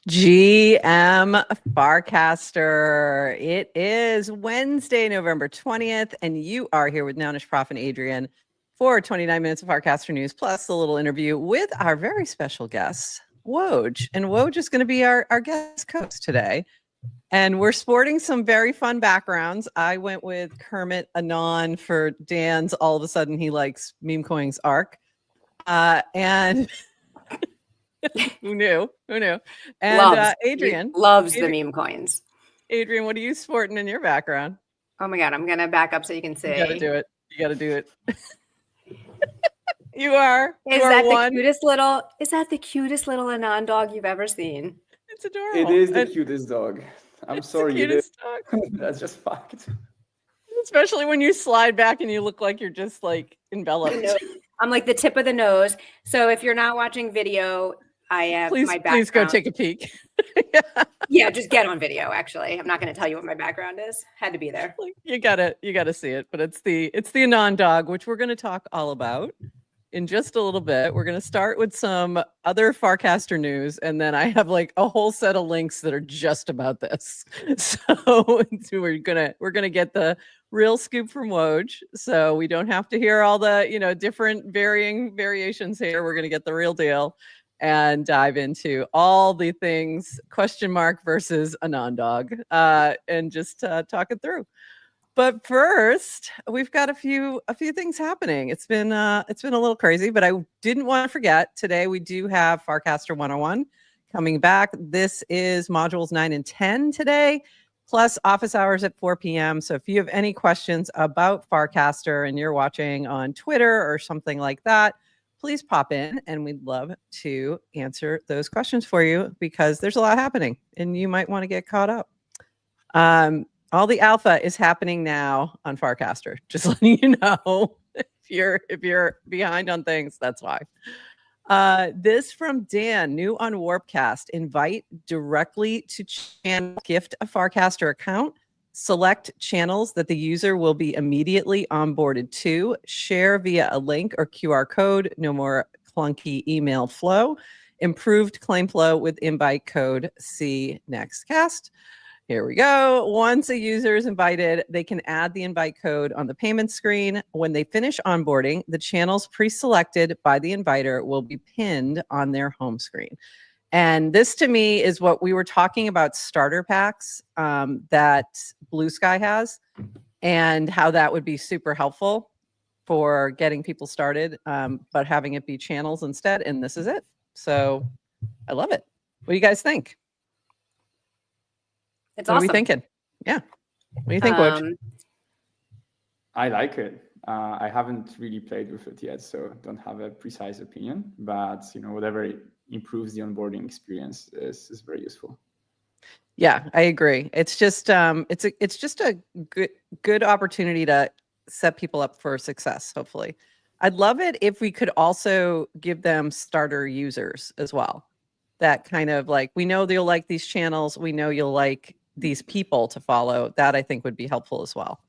GM Farcaster. It is Wednesday, November 20th, and you are here with Nounish Prof and Adrian for 29 minutes of Farcaster news, plus a little interview with our very special guest, Woj. And Woj is going to be our guest host today. And we're sporting some very fun backgrounds. I went with Kermit Anon for Dan's All of a Sudden He Likes Meme Coins arc. And who knew? And Adrian loves the meme coins. Adrian, what are you sporting in your background? Oh my God, I'm gonna back up so you can see. You gotta do it. You are. Is that the cutest little Anon dog you've ever seen? It's adorable. It is the cutest dog. I'm sorry. The cutest dog. That's just fact. Especially when you slide back and you look like you're just like enveloped. I'm like the tip of the nose. So if you're not watching video, I have my background. Please go take a peek. Yeah, just get on video. Actually, I'm not going to tell you what my background is. Had to be there. You gotta see it. But it's the Anon dog, which we're going to talk all about in just a little bit. Get to start with some other Farcaster news, and then I have like a whole set of links that are just about this. So we're gonna get the real scoop from Woj, so we don't have to hear all the different variations here. We're gonna get the real deal and dive into all the things question mark versus Anon dog, and just talk it through. But first, we've got a few things happening. It's been a little crazy, but I didn't want to forget. Today we do have Farcaster 101 coming back. This is modules 9 and 10 today, plus office hours at 4 p.m. So if you have any questions about Farcaster and you're watching on Twitter or something like that, please pop in and we'd love to answer those questions for you, because there's a lot happening and you might want to get caught up. All the alpha is happening now on Farcaster. Just letting you know, if you're behind on things, that's why. This from Dan, new on Warpcast. Invite directly to channel, gift a Farcaster account, select channels that the user will be immediately onboarded to, share via a link or QR code, no more clunky email flow, improved claim flow with invite code, see next cast. Here we go. Once a user is invited, they can add the invite code on the payment screen. When they finish onboarding, the channels pre-selected by the inviter will be pinned on their home screen. And this to me is what we were talking about, starter packs that Blue Sky has, and how that would be super helpful for getting people started, but having it be channels instead. And this is it. So I love it. What do you guys think? It's what awesome. Are we thinking? Yeah. What do you think, Woj? I like it. I haven't really played with it yet, so don't have a precise opinion. But whatever improves the onboarding experience is very useful. Yeah, I agree. It's just it's just a good opportunity to set people up for success. Hopefully, I'd love it if we could also give them starter users as well. That kind of like, we know you'll like these channels. We know you'll like these people to follow. That I think would be helpful as well.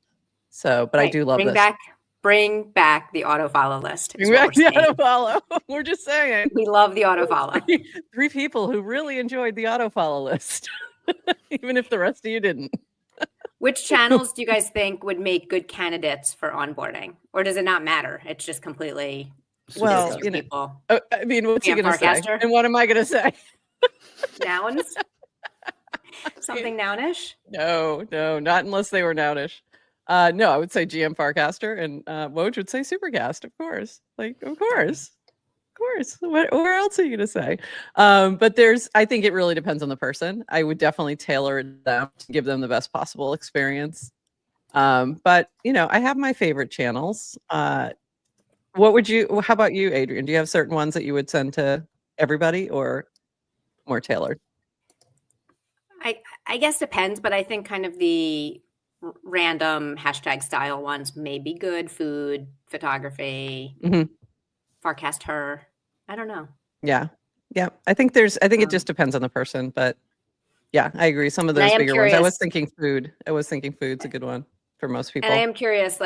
So, but right. I do love this. Bring back the auto follow list. Bring back the auto follow. We're just saying. We love the auto follow. Three people who really enjoyed the auto follow list, even if the rest of you didn't. Which channels do you guys think would make good candidates for onboarding, or does it not matter? It's just completely. Well, people. I mean, what's he going to say? And what am I going to say? Nouns? Something nounish? No, not unless they were nounish. No, I would say GM Farcaster, and Woj would say supercast, of course. Of course. Where else are you going to say? But I think it really depends on the person. I would definitely tailor them to give them the best possible experience. But, I have my favorite channels. How about you, Adrian? Do you have certain ones that you would send to everybody, or more tailored? I guess depends, but I think kind of the random hashtag style ones may be good. Food, photography, Farcast her. I don't know. Yeah. I think it just depends on the person, but yeah, I agree. Some of those bigger ones. I was thinking food. Food's a good one for most people. And I am curious,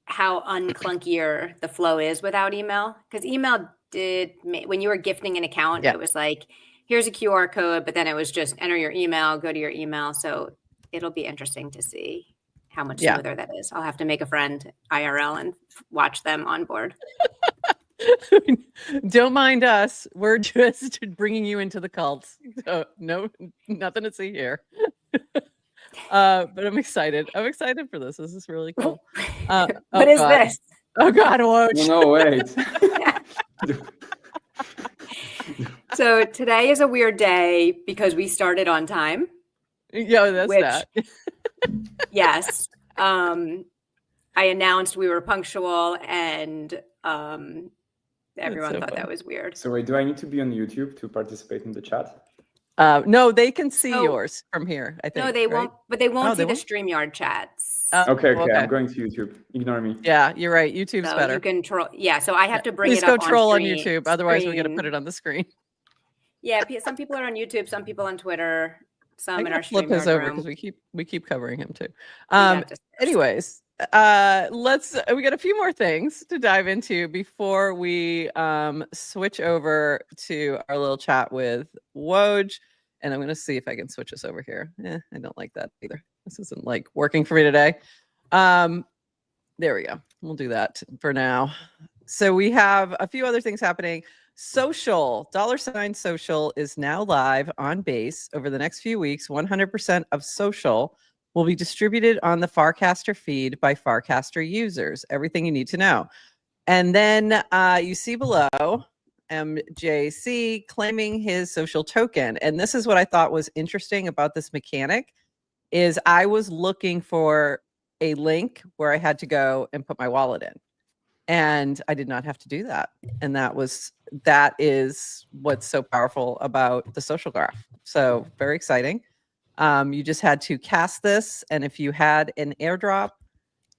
how unclunkier the flow is without email, because email when you were gifting an account, it was like, here's a QR code, but then it was just enter your email, go to your email. So it'll be interesting to see how much smoother that is. I'll have to make a friend IRL and watch them on board. Don't mind us. We're just bringing you into the cult. So no, nothing to see here. But I'm excited. I'm excited for this. This is really cool. What is this? Oh God, Woj. No, wait. So today is a weird day because we started on time. Yeah, that's that. Yes. I announced we were punctual, and everyone thought that was weird. So wait, do I need to be on YouTube to participate in the chat? No, they can see yours from here, I think. No, they won't, but they won't see the won't? StreamYard chats. Okay, I'm going to YouTube. Ignore me. Yeah, you're right. YouTube's So better. you can troll. Yeah, so I have to bring Please it go up troll on screen- YouTube. Otherwise, we got to screen. put it on the screen. Yeah, some people are on YouTube, some people on Twitter, some I in our gotta flip his StreamYard over room. because we keep covering him too. got this. Anyways, we got a few more things to dive into before we switch over to our little chat with Woj. And I'm gonna see if I can switch this over here. I don't like that either. This isn't like working for me today. There we go. We'll do that for now. So we have a few other things happening. Social, $social is now live on base. Over the next few weeks, 100% of social will be distributed on the Farcaster feed by Farcaster users. Everything you need to know. And then you see below MJC claiming his social token. And this is what I thought was interesting about this mechanic is I was looking for a link where I had to go and put my wallet in. And I did not have to do that. And that is what's so powerful about the social graph. So very exciting. You just had to cast this. And if you had an airdrop,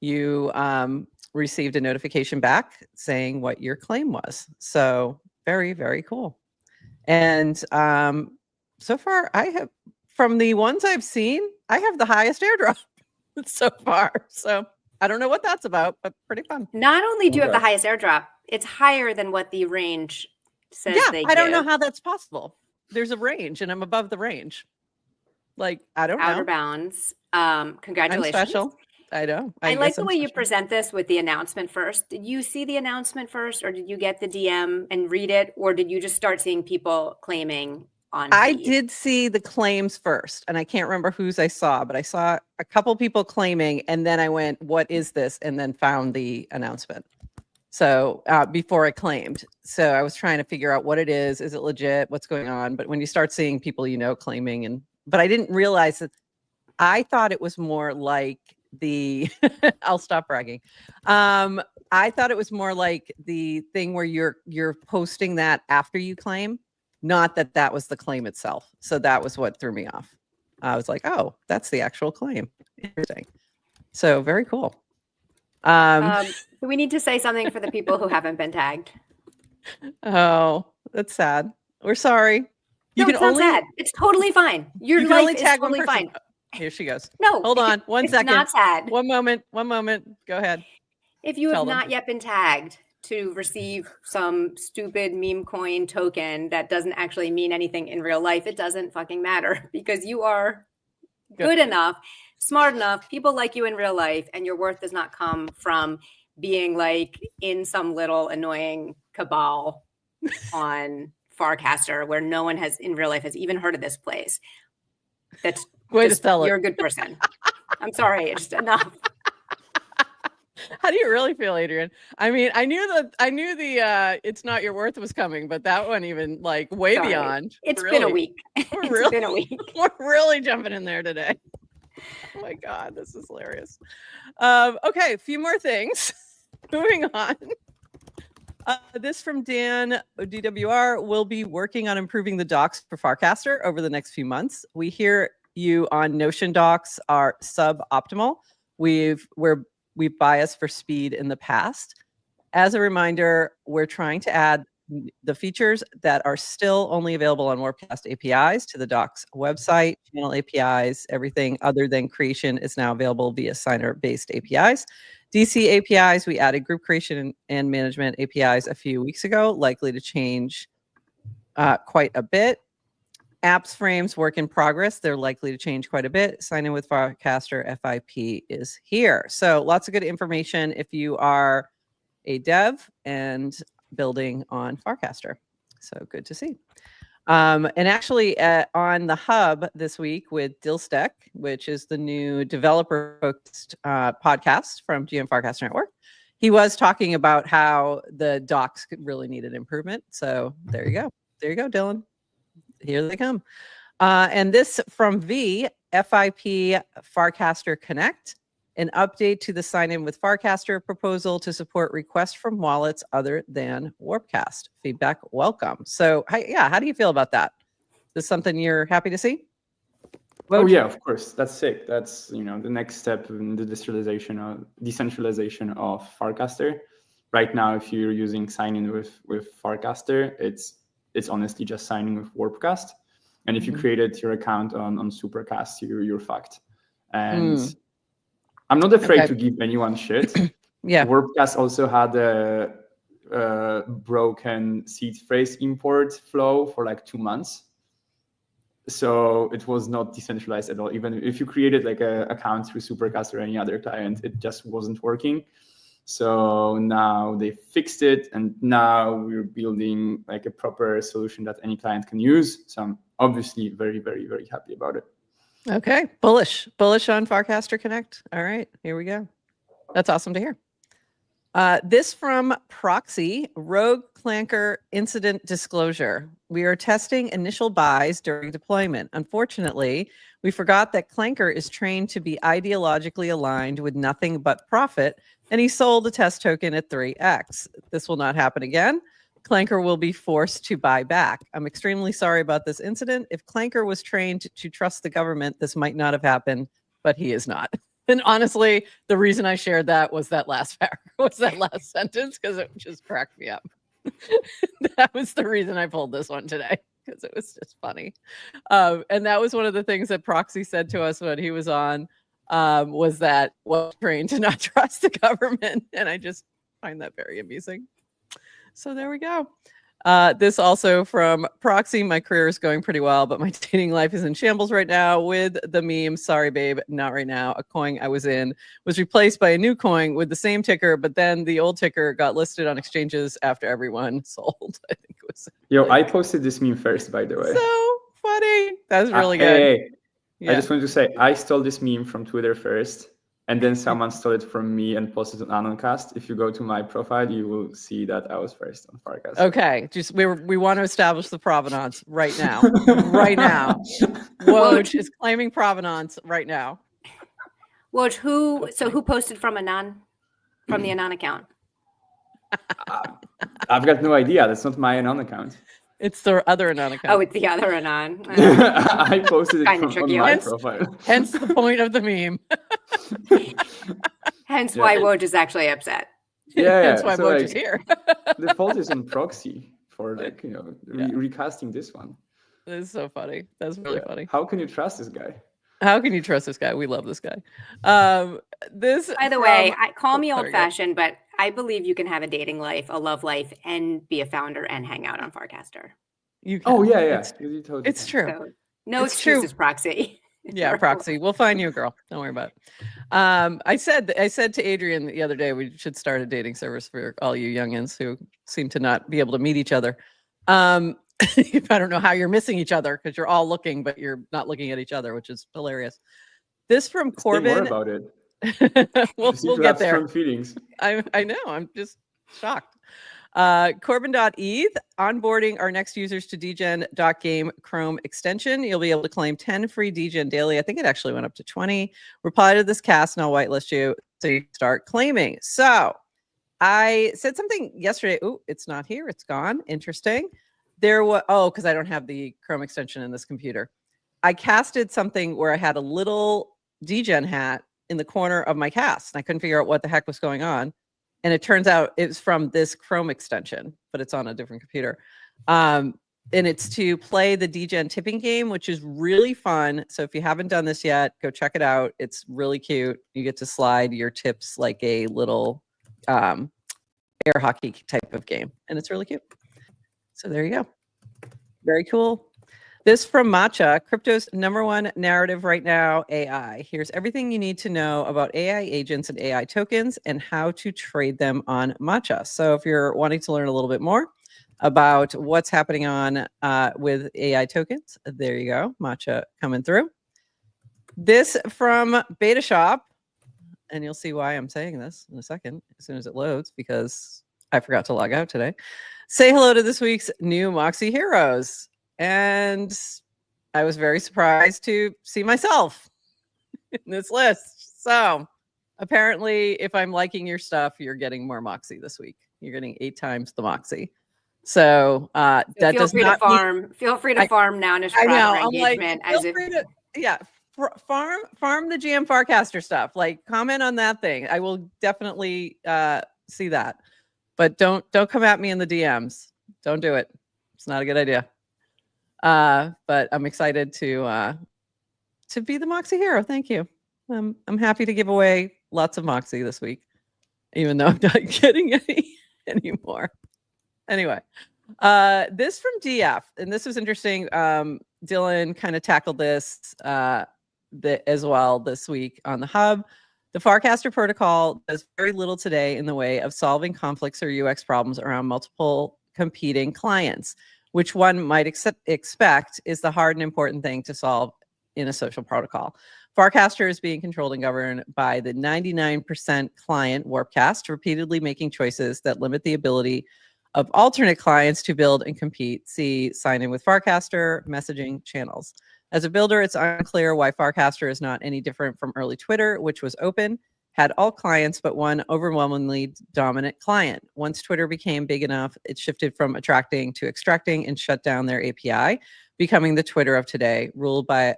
you received a notification back saying what your claim was. So very, very cool. And so far from the ones I've seen, I have the highest airdrop so far. So I don't know what that's about, but pretty fun. Not only do you have the highest airdrop, it's higher than what the range says they I don't know how that's possible. There's a range and I'm above the range. Like, I don't know. Outer bounds. Congratulations. I'm special. I know. I like the way you present this with the announcement first. Did you see the announcement first, or did you get the DM and read it, or did you just start seeing people claiming on I feed? did see the claims first, and I can't remember whose I saw, but I saw a couple people claiming, and then I went, what is this? And then found the announcement. So before I claimed. So I was trying to figure out what it is. Is it legit? What's going on? But when you start seeing people, claiming, but I didn't realize that. I thought it was more like I'll stop bragging. I thought it was more like the thing where you're posting that after you claim, not that was the claim itself. So that was what threw me off. I was like, oh, that's the actual claim. Interesting. So very cool. Do we need to say something for the people who haven't been tagged? Oh, that's sad. We're sorry. No, it's not sad. It's totally fine. Your life is totally fine. Here she goes. No, hold on. One second. It's not sad. One moment. Go ahead. If you have not yet been tagged to receive some stupid meme coin token that doesn't actually mean anything in real life, it doesn't fucking matter because you are good enough, smart enough, people like you in real life, and your worth does not come from being like in some little annoying cabal on Farcaster where no one has in real life has even heard of this place. That's way to sell it. You're a good person. I'm sorry, it's just enough. How do you really feel, Adrian? I mean, I knew the it's not your worth was coming, but that one even like way beyond. It's been a week. It's been a week. We're really jumping in there today. Oh my God, this is hilarious. Okay, a few more things. Moving on. This from Dan DWR. We'll be working on improving the docs for Farcaster over the next few months. We hear you on Notion docs are suboptimal. We've biased for speed in the past. As a reminder, we're trying to add the features that are still only available on Warpcast APIs to the docs website, channel APIs, everything other than creation is now available via signer-based APIs. DC APIs, we added group creation and management APIs a few weeks ago, likely to change quite a bit. Apps frames work in progress. They're likely to change quite a bit. Sign in with Farcaster FIP is here. So lots of good information if you are a dev and building on Farcaster. So good to see. And actually on the hub this week with Dilstek, which is the new developer-focused podcast from GM Farcaster Network, he was talking about how the docs really needed improvement. So there you go. There you go, Dylan. Here they come. And this from FIP Farcaster Connect, an update to the sign in with Farcaster proposal to support requests from wallets other than Warpcast. Feedback welcome. So how do you feel about that? Is this something you're happy to see? Oh yeah, of course. That's sick. That's the next step in the decentralization of Farcaster. Right now, if you're using sign in with Farcaster, it's honestly just signing with Warpcast. And if you created your account on Supercast, you're fucked. And I'm not afraid to give anyone shit. Yeah. Warpcast also had a broken seed phrase import flow for like 2 months. So it was not decentralized at all. Even if you created like an account through Supercast or any other client, it just wasn't working. So now they fixed it, and now we're building like a proper solution that any client can use. So I'm obviously very, very, very happy about it. Okay, bullish on Farcaster Connect. All right, here we go. That's awesome to hear. This from Proxy, Rogue Clanker Incident Disclosure. We are testing initial buys during deployment. Unfortunately, we forgot that Clanker is trained to be ideologically aligned with nothing but profit, and he sold the test token at 3x. This will not happen again. Clanker will be forced to buy back. I'm extremely sorry about this incident. If Clanker was trained to trust the government, this might not have happened, but he is not. And honestly, the reason I shared that was that last sentence, because it just cracked me up. That was the reason I pulled this one today, because it was just funny. And that was one of the things that Proxy said to us when he was on, was that was trained to not trust the government. And I just find that very amusing. So there we go. This also from Proxy. My career is going pretty well, but my dating life is in shambles right now with the meme, sorry, babe, not right now. A coin I was in was replaced by a new coin with the same ticker, but then the old ticker got listed on exchanges after everyone sold. I think it was. I posted this meme first, by the way. So funny. That's really good. Hey. Yeah. I just wanted to say, I stole this meme from Twitter first. And then someone stole it from me and posted it on Anoncast. If you go to my profile, you will see that I was first on Farcast. Okay, just we want to establish the provenance right now. Right now. Woj is claiming provenance right now. Woj, who posted from the Anon account? I've got no idea. That's not my Anon account. It's the other Anon account. Oh, it's the other Anon. I posted it on my hence, profile. Hence the point of the meme. Hence why Woj is actually upset. Yeah, Hence why Woj is here. The fault is on Proxy for recasting this one. This is so funny. That's really funny. How can you trust this guy? How can you trust this guy? We love this guy. This, by the way, call me old-fashioned, but I believe you can have a dating life, a love life, and be a founder and hang out on Farcaster. You can. Oh yeah. It's true. So, no excuses, Proxy. Yeah, Proxy. We'll find you a girl. Don't worry about it. I said to Adrian the other day, we should start a dating service for all you youngins who seem to not be able to meet each other. I don't know how you're missing each other because you're all looking, but you're not looking at each other, which is hilarious. This from Corbin. More about it. we'll get there. Strong feelings. I know. I'm just shocked. Corbin.eth, onboarding our next users to dgen.game Chrome extension. You'll be able to claim 10 free dgen daily. I think it actually went up to 20. Reply to this cast and I'll whitelist you so you start claiming. So I said something yesterday. Oh, it's not here. It's gone. Interesting. There was, because I don't have the Chrome extension in this computer. I casted something where I had a little dgen hat in the corner of my cast and I couldn't figure out what the heck was going on. And it turns out it's from this Chrome extension, but it's on a different computer. And it's to play the dgen tipping game, which is really fun. So if you haven't done this yet, go check it out. It's really cute. You get to slide your tips like a little air hockey type of game. And it's really cute. So there you go. Very cool. This from Matcha, crypto's #1 narrative right now, AI. Here's everything you need to know about AI agents and AI tokens and how to trade them on Matcha. So if you're wanting to learn a little bit more about what's happening on with AI tokens, there you go, Matcha coming through. This from Beta Shop, and you'll see why I'm saying this in a second, as soon as it loads, because I forgot to log out today. Say hello to this week's new Moxie heroes. And I was very surprised to see myself in this list. So apparently, if I'm liking your stuff, you're getting more Moxie this week. You're getting 8 times the Moxie. So that feel does free not to farm. Feel free to farm Nounish Proper engagement as if farm the GM Farcaster stuff. Like, comment on that thing. I will definitely see that. But don't come at me in the DMs. Don't do it. It's not a good idea. But I'm excited to be the Moxie hero. Thank you. I'm happy to give away lots of Moxie this week, even though I'm not getting any anymore. Anyway, this from DF, and this was interesting. Dylan kind of tackled this as well this week on the hub. The Farcaster protocol does very little today in the way of solving conflicts or UX problems around multiple competing clients, which one might expect is the hard and important thing to solve in a social protocol. Farcaster is being controlled and governed by the 99% client Warpcast, repeatedly making choices that limit the ability of alternate clients to build and compete. See sign in with Farcaster messaging channels. As a builder, it's unclear why Farcaster is not any different from early Twitter, which was open, had all clients but one overwhelmingly dominant client. Once Twitter became big enough, it shifted from attracting to extracting and shut down their API, becoming the Twitter of today, ruled by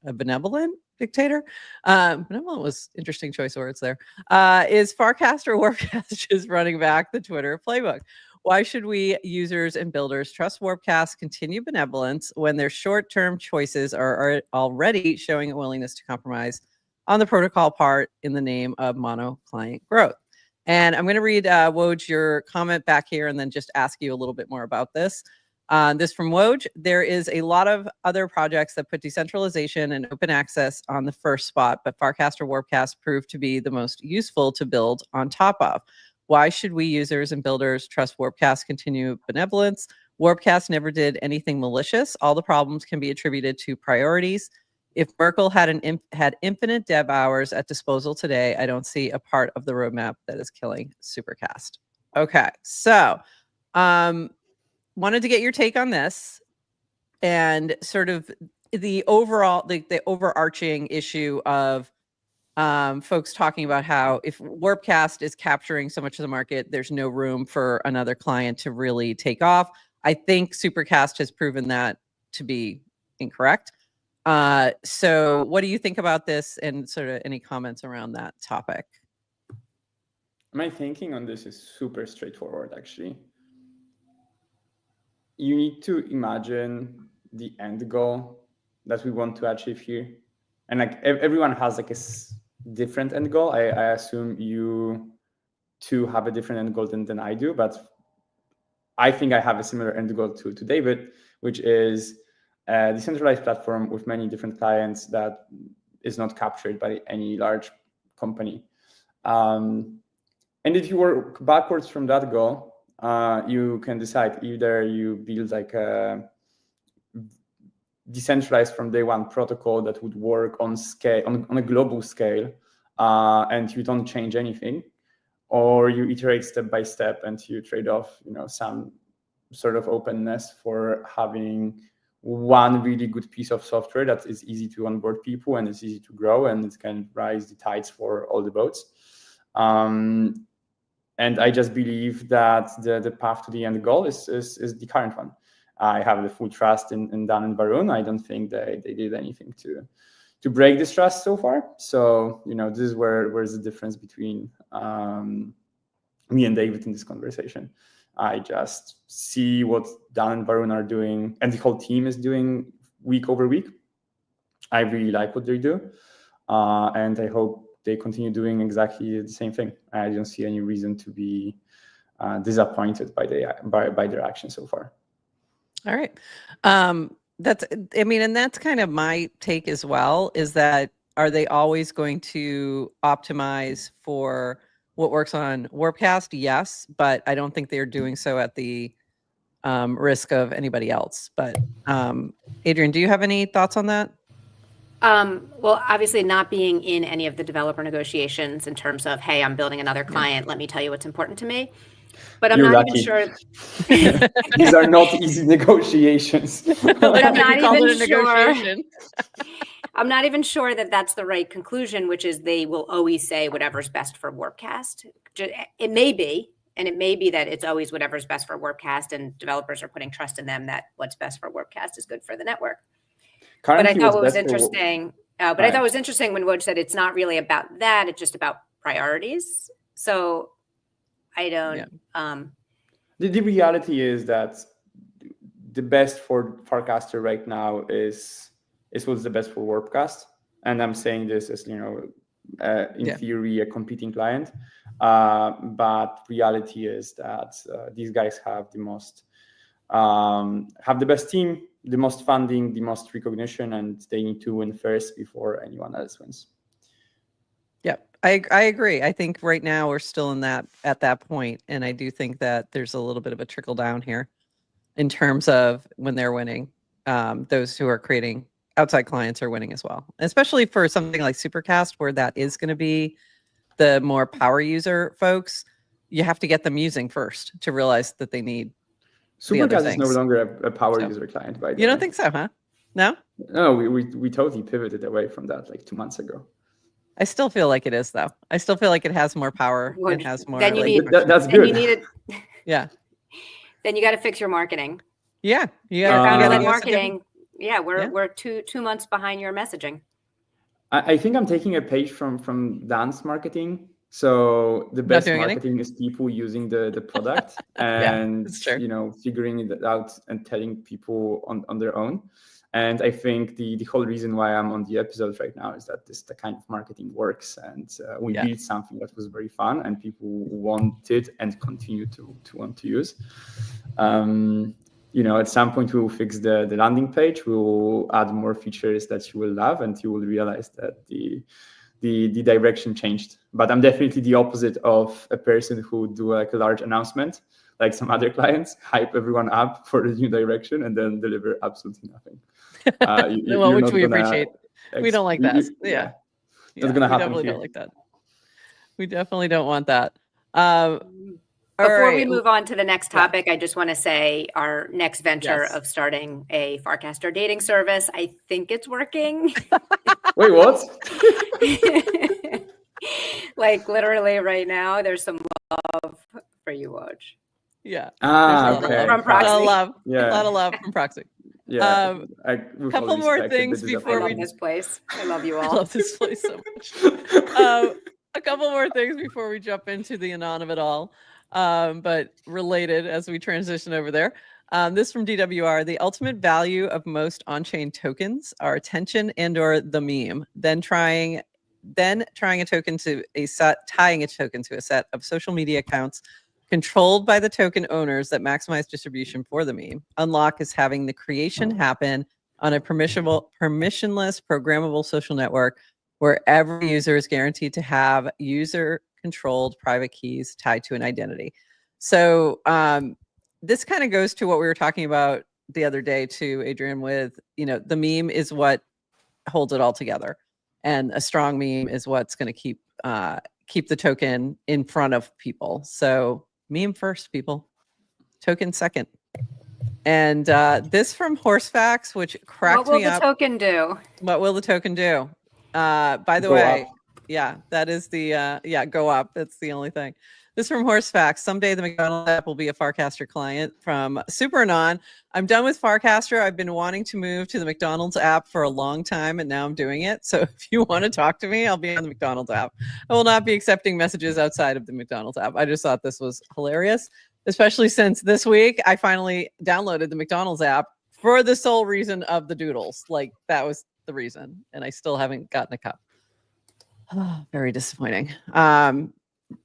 a benevolent dictator. Benevolent was interesting choice of words there. Is Farcaster Warpcast just running back the Twitter playbook? Why should we users and builders trust Warpcast continue benevolence when their short-term choices are already showing a willingness to compromise on the protocol part in the name of mono client growth? And I'm going to read Woj, your comment back here, and then just ask you a little bit more about this. This from Woj. There is a lot of other projects that put decentralization and open access on the first spot, but Farcaster Warpcast proved to be the most useful to build on top of. Why should we users and builders trust Warpcast continue benevolence? Warpcast never did anything malicious. All the problems can be attributed to priorities. If Merkle had infinite dev hours at disposal today, I don't see a part of the roadmap that is killing Supercast. Okay, so wanted to get your take on this and sort of the overall, the overarching issue of folks talking about how if Warpcast is capturing so much of the market, there's no room for another client to really take off. I think Supercast has proven that to be incorrect. So what do you think about this, and sort of any comments around that topic? My thinking on this is super straightforward, actually. You need to imagine the end goal that we want to achieve here. And like everyone has like a different end goal. I assume you two have a different end goal than I do, but I think I have a similar end goal to David, which is a decentralized platform with many different clients that is not captured by any large company. And if you work backwards from that goal, you can decide either you build like a decentralized from day one protocol that would work on scale, on a global scale, and you don't change anything, or you iterate step by step and you trade off, some sort of openness for having one really good piece of software that is easy to onboard people and it's easy to grow and it can rise the tides for all the boats. And I just believe that the path to the end goal is the current one. I have the full trust in Dan and Varun. I don't think they did anything to break this trust so far. So, this is where's the difference between me and David in this conversation. I just see what Dan and Varun are doing and the whole team is doing week over week. I really like what they do. And I hope they continue doing exactly the same thing. I don't see any reason to be disappointed by their action so far. All right. I mean, and that's kind of my take as well, is that are they always going to optimize for what works on Warpcast? Yes, but I don't think they're doing so at the risk of anybody else. But Adrian, do you have any thoughts on that? Well, obviously not being in any of the developer negotiations in terms of, hey, I'm building another client, let me tell you what's important to me. But I'm You're not lucky. even sure. These are not easy negotiations. But I'm not called even it a sure. negotiation. I'm not even sure that that's the right conclusion, which is they will always say whatever's best for Warpcast. It may be, and it may be that it's always whatever's best for Warpcast, and developers are putting trust in them that what's best for Warpcast is good for the network. Currently, but I thought what was what's best for- interesting, I thought it was interesting when Woj said it's not really about that; it's just about priorities. So I don't. The reality is that the best for Farcaster right now is what's the best for Warpcast, and I'm saying this as in theory a competing client, but reality is that these guys have the most have the best team, the most funding, the most recognition, and they need to win first before anyone else wins. Yep, I agree. I think right now we're still at that point, and I do think that there's a little bit of a trickle down here in terms of when they're winning. Those who are creating outside clients are winning as well, especially for something like Supercast, where that is going to be the more power user folks. You have to get them using first to realize that they need. Supercast is no longer a power user client, by the way. You don't think so, huh? No? No, we totally pivoted away from that like 2 months ago. I still feel like it is, though. I still feel like it has more power. It has more. Then you need that's good. You need it. Yeah. Then you got to fix your marketing. Yeah, you got marketing. Yeah, we're two months behind your messaging. I think I'm taking a page from Dan's marketing. So the best marketing is people using the product and figuring it out and telling people on their own. And I think the whole reason why I'm on the episode right now is that the kind of marketing works, and we built something that was very fun and people wanted and continue to want to use. At some point we will fix the landing page. We will add more features that you will love, and you will realize that the direction changed. But I'm definitely the opposite of a person who would do like a large announcement, like some other clients, hype everyone up for the new direction and then deliver absolutely nothing. Which we appreciate. We don't like that. That's going to happen. We definitely don't like that. We definitely don't want that. Before we move on to the next topic, I just want to say our next venture of starting a Farcaster dating service, I think it's working. Wait, what? Like literally right now, there's some love for you, Woj. Yeah. Okay. From Proxy. A lot of love from Proxy. Yeah. A couple more things before we. I love this place. I love you all. I love this place so much. A couple more things before we jump into the anon of it all, but related as we transition over there. This from DWR: the ultimate value of most on-chain tokens are attention and/or the meme. Then tying a token to a set of social media accounts controlled by the token owners that maximize distribution for the meme. Unlock is having the creation happen on a permissionless, programmable social network where every user is guaranteed to have user-controlled private keys tied to an identity. So this kind of goes to what we were talking about the other day too, Adrian, with, the meme is what holds it all together. And a strong meme is what's going to keep the token in front of people. So meme first, people. Token second. And this from Horsefacts, which cracked me up. What will the token do? What will the token do? By the way, that is the go up. That's the only thing. This from Horsefacts: someday the McDonald's app will be a Farcaster client. From Super Anon: I'm done with Farcaster. I've been wanting to move to the McDonald's app for a long time, and now I'm doing it. So if you want to talk to me, I'll be on the McDonald's app. I will not be accepting messages outside of the McDonald's app. I just thought this was hilarious, especially since this week I finally downloaded the McDonald's app for the sole reason of the doodles. Like, that was the reason, and I still haven't gotten a cup. Oh, very disappointing.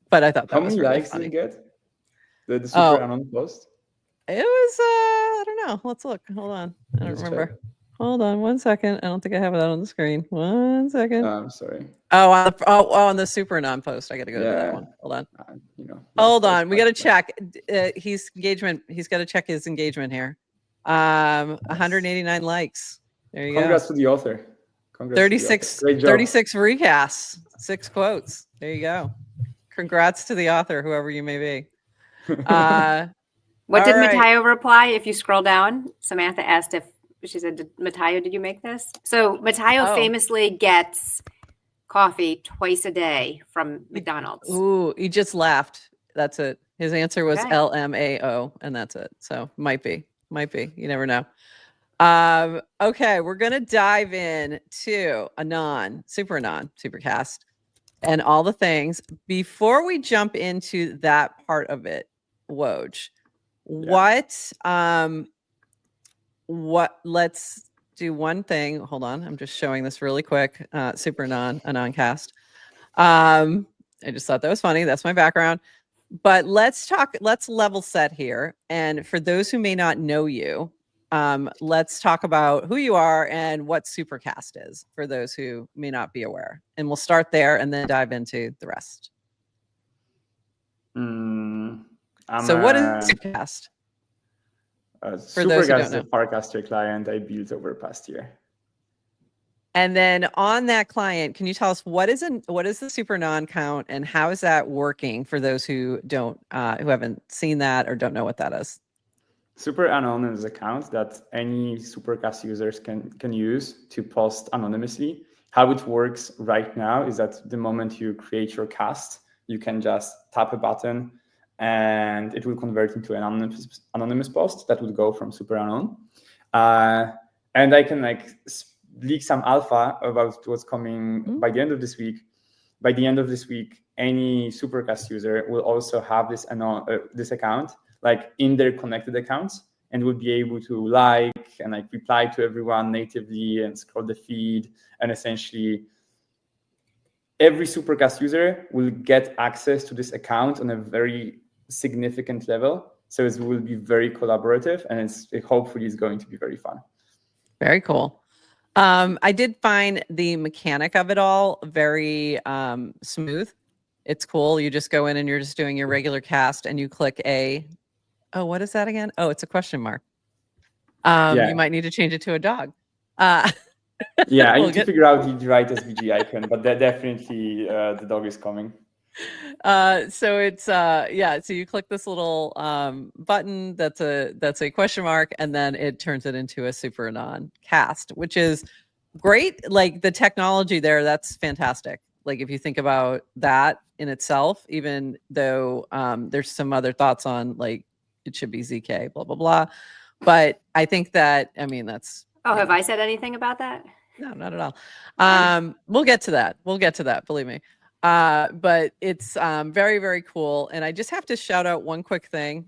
But I thought that was really funny. How many likes did you get? The Super Anon post? It was I don't know. Let's look. Hold on. I don't Let's remember. check. Hold on 1 second. I don't think I have that on the screen. 1 second. I'm sorry. Oh, on the super non post. I got to go to that one. Hold on. Hold on. We got to check. He's got to check his engagement here. 189 likes. There you Congrats go. to the author. Congrats 36 to the author. Great job. 36 recasts, 6 quotes. There you go. Congrats to the author, whoever you may be. What did right. Matayo reply? If you scroll down, Samantha asked if she said, Matayo, did you make this? So Matayo famously gets coffee twice a day from McDonald's. Ooh, he just laughed. That's it. His answer was LMAO, and that's it. So might be. You never know. Okay, we're gonna dive in to Super Anon, Supercast, and all the things. Before we jump into that part of it, Woj, let's do one thing. Hold on, I'm just showing this really quick. Super Anoncast. I just thought that was funny. That's my background. But let's level set here. And for those who may not know you, let's talk about who you are and what Supercast is for those who may not be aware. And we'll start there and then dive into the rest. So what is Supercast? Supercast is a Farcaster client I built over the past year. And then on that client, can you tell us what is the Super Anon count and how is that working for those who haven't seen that or don't know what that is? Super Anon is an account that any Supercast users can use to post anonymously. How it works right now is that the moment you create your cast, you can just tap a button and it will convert into an anonymous post that would go from Super Anon. And I can leak some alpha about what's coming by the end of this week. By the end of this week, any Supercast user will also have this account in their connected accounts and will be able to and reply to everyone natively and scroll the feed. And essentially, every Supercast user will get access to this account on a very significant level. So it will be very collaborative and hopefully it's going to be very fun. Very cool. I did find the mechanic of it all very smooth. It's cool. You just go in and you're just doing your regular cast and you click what is that again? Oh, it's a question mark. You might need to change it to a dog. I need to figure out the right SVG icon, but definitely the dog is coming. So it's so you click this little button that's a question mark, and then it turns it into a Super Anon cast, which is great. Like the technology there, that's fantastic. Like if you think about that in itself, even though there's some other thoughts on it should be ZK, blah blah blah, but I think that that's. Oh, have I said anything about that? No, not at all. We'll get to that. Believe me. But it's very, very cool. And I just have to shout out one quick thing.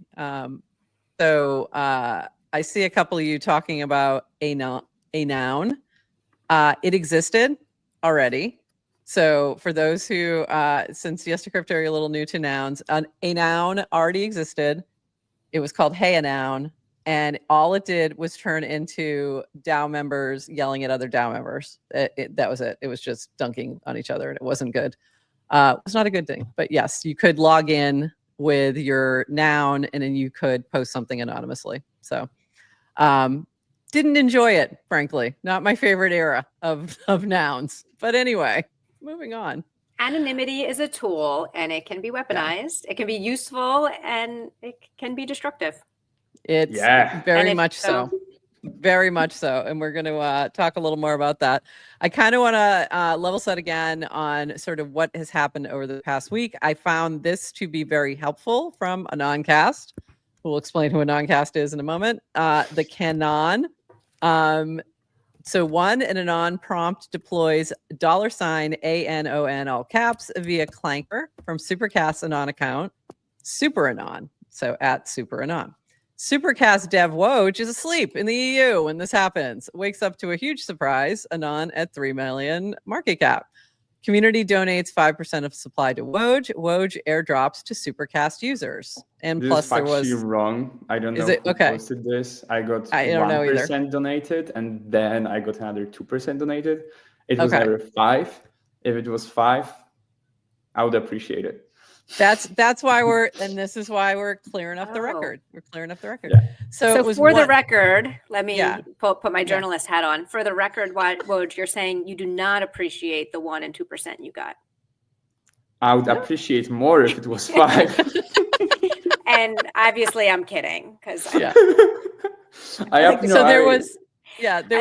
So I see a couple of you talking about a noun. It existed already. So for those who, since Yes to Crypto, you're a little new to nouns, a noun already existed. It was called Hey a Noun. And all it did was turn into DAO members yelling at other DAO members. That was it. It was just dunking on each other and it wasn't good. It's not a good thing, but yes, you could log in with your noun and then you could post something anonymously. So didn't enjoy it, frankly. Not my favorite era of nouns. But anyway, moving on. Anonymity is a tool and it can be weaponized. Yeah. It can be useful and it can be destructive. It's very much so. Very much so. And we're going to talk a little more about that. I kind of want to level set again on sort of what has happened over the past week. I found this to be very helpful from Anoncast. We'll explain who Anoncast is in a moment. The Canon. So an Anon prompt deploys $ANON all caps via Clanker from Supercast Anon account, Super Anon. So at Super Anon. Supercast dev Woj is asleep in the EU when this happens. Wakes up to a huge surprise, Anon at 3 million market cap. Community donates 5% of supply to Woj. Woj airdrops to supercast users. And This plus is there factually was, wrong. I don't is know it who okay? posted this. I got I don't know either. 1% donated, and then I got another 2% donated. It was Okay. never 5. If it was 5, I would appreciate it. That's why this is why we're clearing up the Oh. record. We're clearing up the record. Yeah. So it was for the record, let me Yeah. put my journalist hat on. For the record, Woj, you're saying you do not appreciate the 1% and 2% you got. I would appreciate more if it was 5. And obviously, I'm kidding because Yeah. There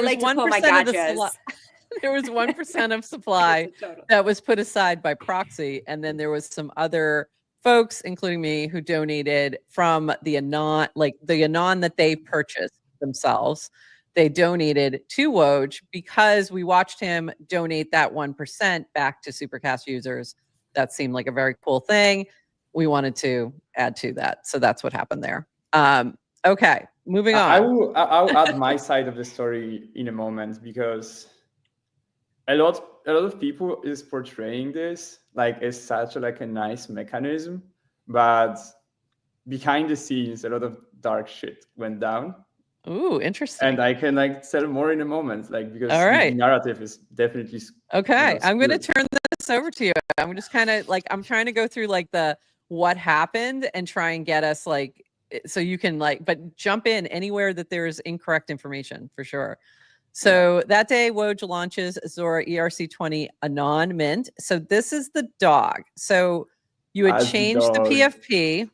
was 1% of the supply. There was 1% of supply that was put aside by proxy, and then there was some other folks, including me, who donated from the Anon, like the Anon that they purchased themselves. They donated to Woj because we watched him donate that 1% back to Supercast users. That seemed like a very cool thing. We wanted to add to that, so that's what happened there. Okay, moving on. I'll add my side of the story in a moment, because a lot of people is portraying this like as such a nice mechanism, but behind the scenes a lot of dark shit went down. Ooh, interesting. And I can tell more in a moment, because all right, the narrative is definitely okay. I'm going to turn this over to you. I'm just kind of I'm trying to go through the what happened and try and get us so you can but jump in anywhere that there's incorrect information for sure. So that day, Woj launches Zora ERC20 Anon Mint. So this is the dog. So you had changed the PFP.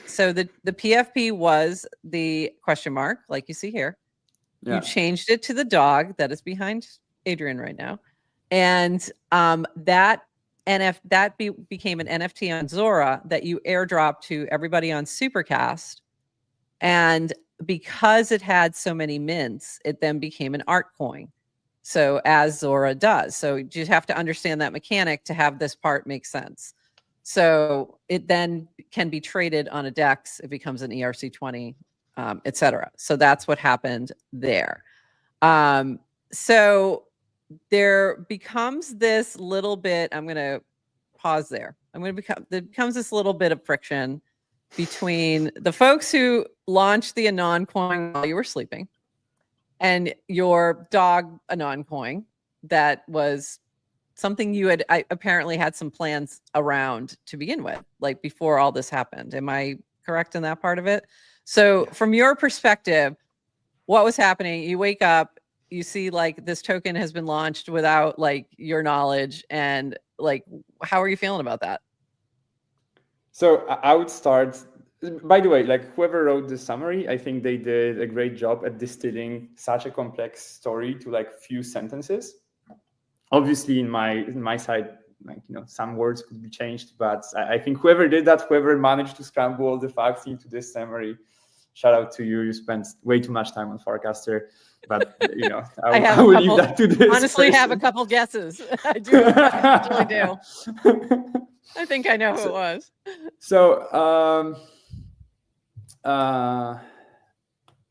So the PFP was the question mark, like you see here. Yeah. You changed it to the dog that is behind Adrian right now. And that became an NFT on Zora that you airdropped to everybody on Supercast. And because it had so many mints, it then became an art coin. So as Zora does. So you have to understand that mechanic to have this part make sense. So it then can be traded on a DEX. It becomes an ERC20, etc. So that's what happened there. So there becomes this little bit, I'm going to pause there. There becomes this little bit of friction between the folks who launched the Anon coin while you were sleeping and your dog Anon coin that was something you had apparently had some plans around to begin with, before all this happened. Am I correct in that part of it? So from your perspective, what was happening? You wake up, you see this token has been launched without your knowledge, and how are you feeling about that? So I would start, by the way, whoever wrote the summary, I think they did a great job at distilling such a complex story to few sentences. Obviously in my side, some words could be changed, but I think whoever did that, whoever managed to scramble all the facts into this summary, shout out to you. You spent way too much time on Farcaster, but I will leave that to this. Honestly, have a couple guesses. I do. I actually do. I think I know who it was. So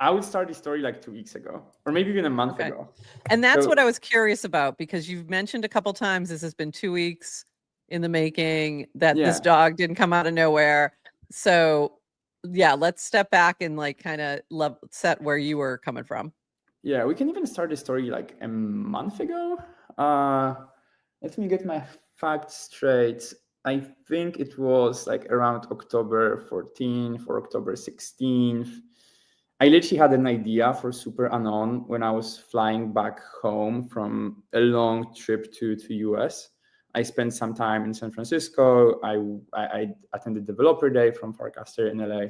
I would start the story 2 weeks ago, or maybe even a month ago. And that's what I was curious about, because you've mentioned a couple times this has been 2 weeks in the making, that this dog didn't come out of nowhere. So yeah, let's step back and kind of set where you were coming from. Yeah, we can even start the story a month ago. Let me get my facts straight. I think it was around October 14th or October 16th. I literally had an idea for Super Anon when I was flying back home from a long trip to US. I spent some time in San Francisco. I attended Developer Day from Farcaster in LA.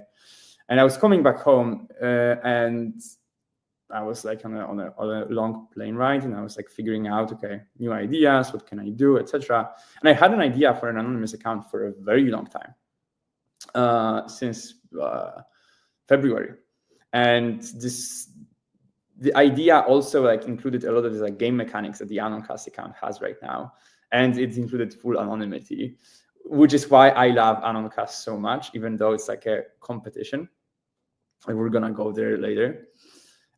And I was coming back home and I was on a long plane ride, and I was figuring out, okay, new ideas, what can I do, etc. And I had an idea for an anonymous account for a very long time, since February. And the idea also included a lot of these game mechanics that the Anoncast account has right now, and it included full anonymity, which is why I love Anoncast so much, even though it's a competition. And we're gonna go there later.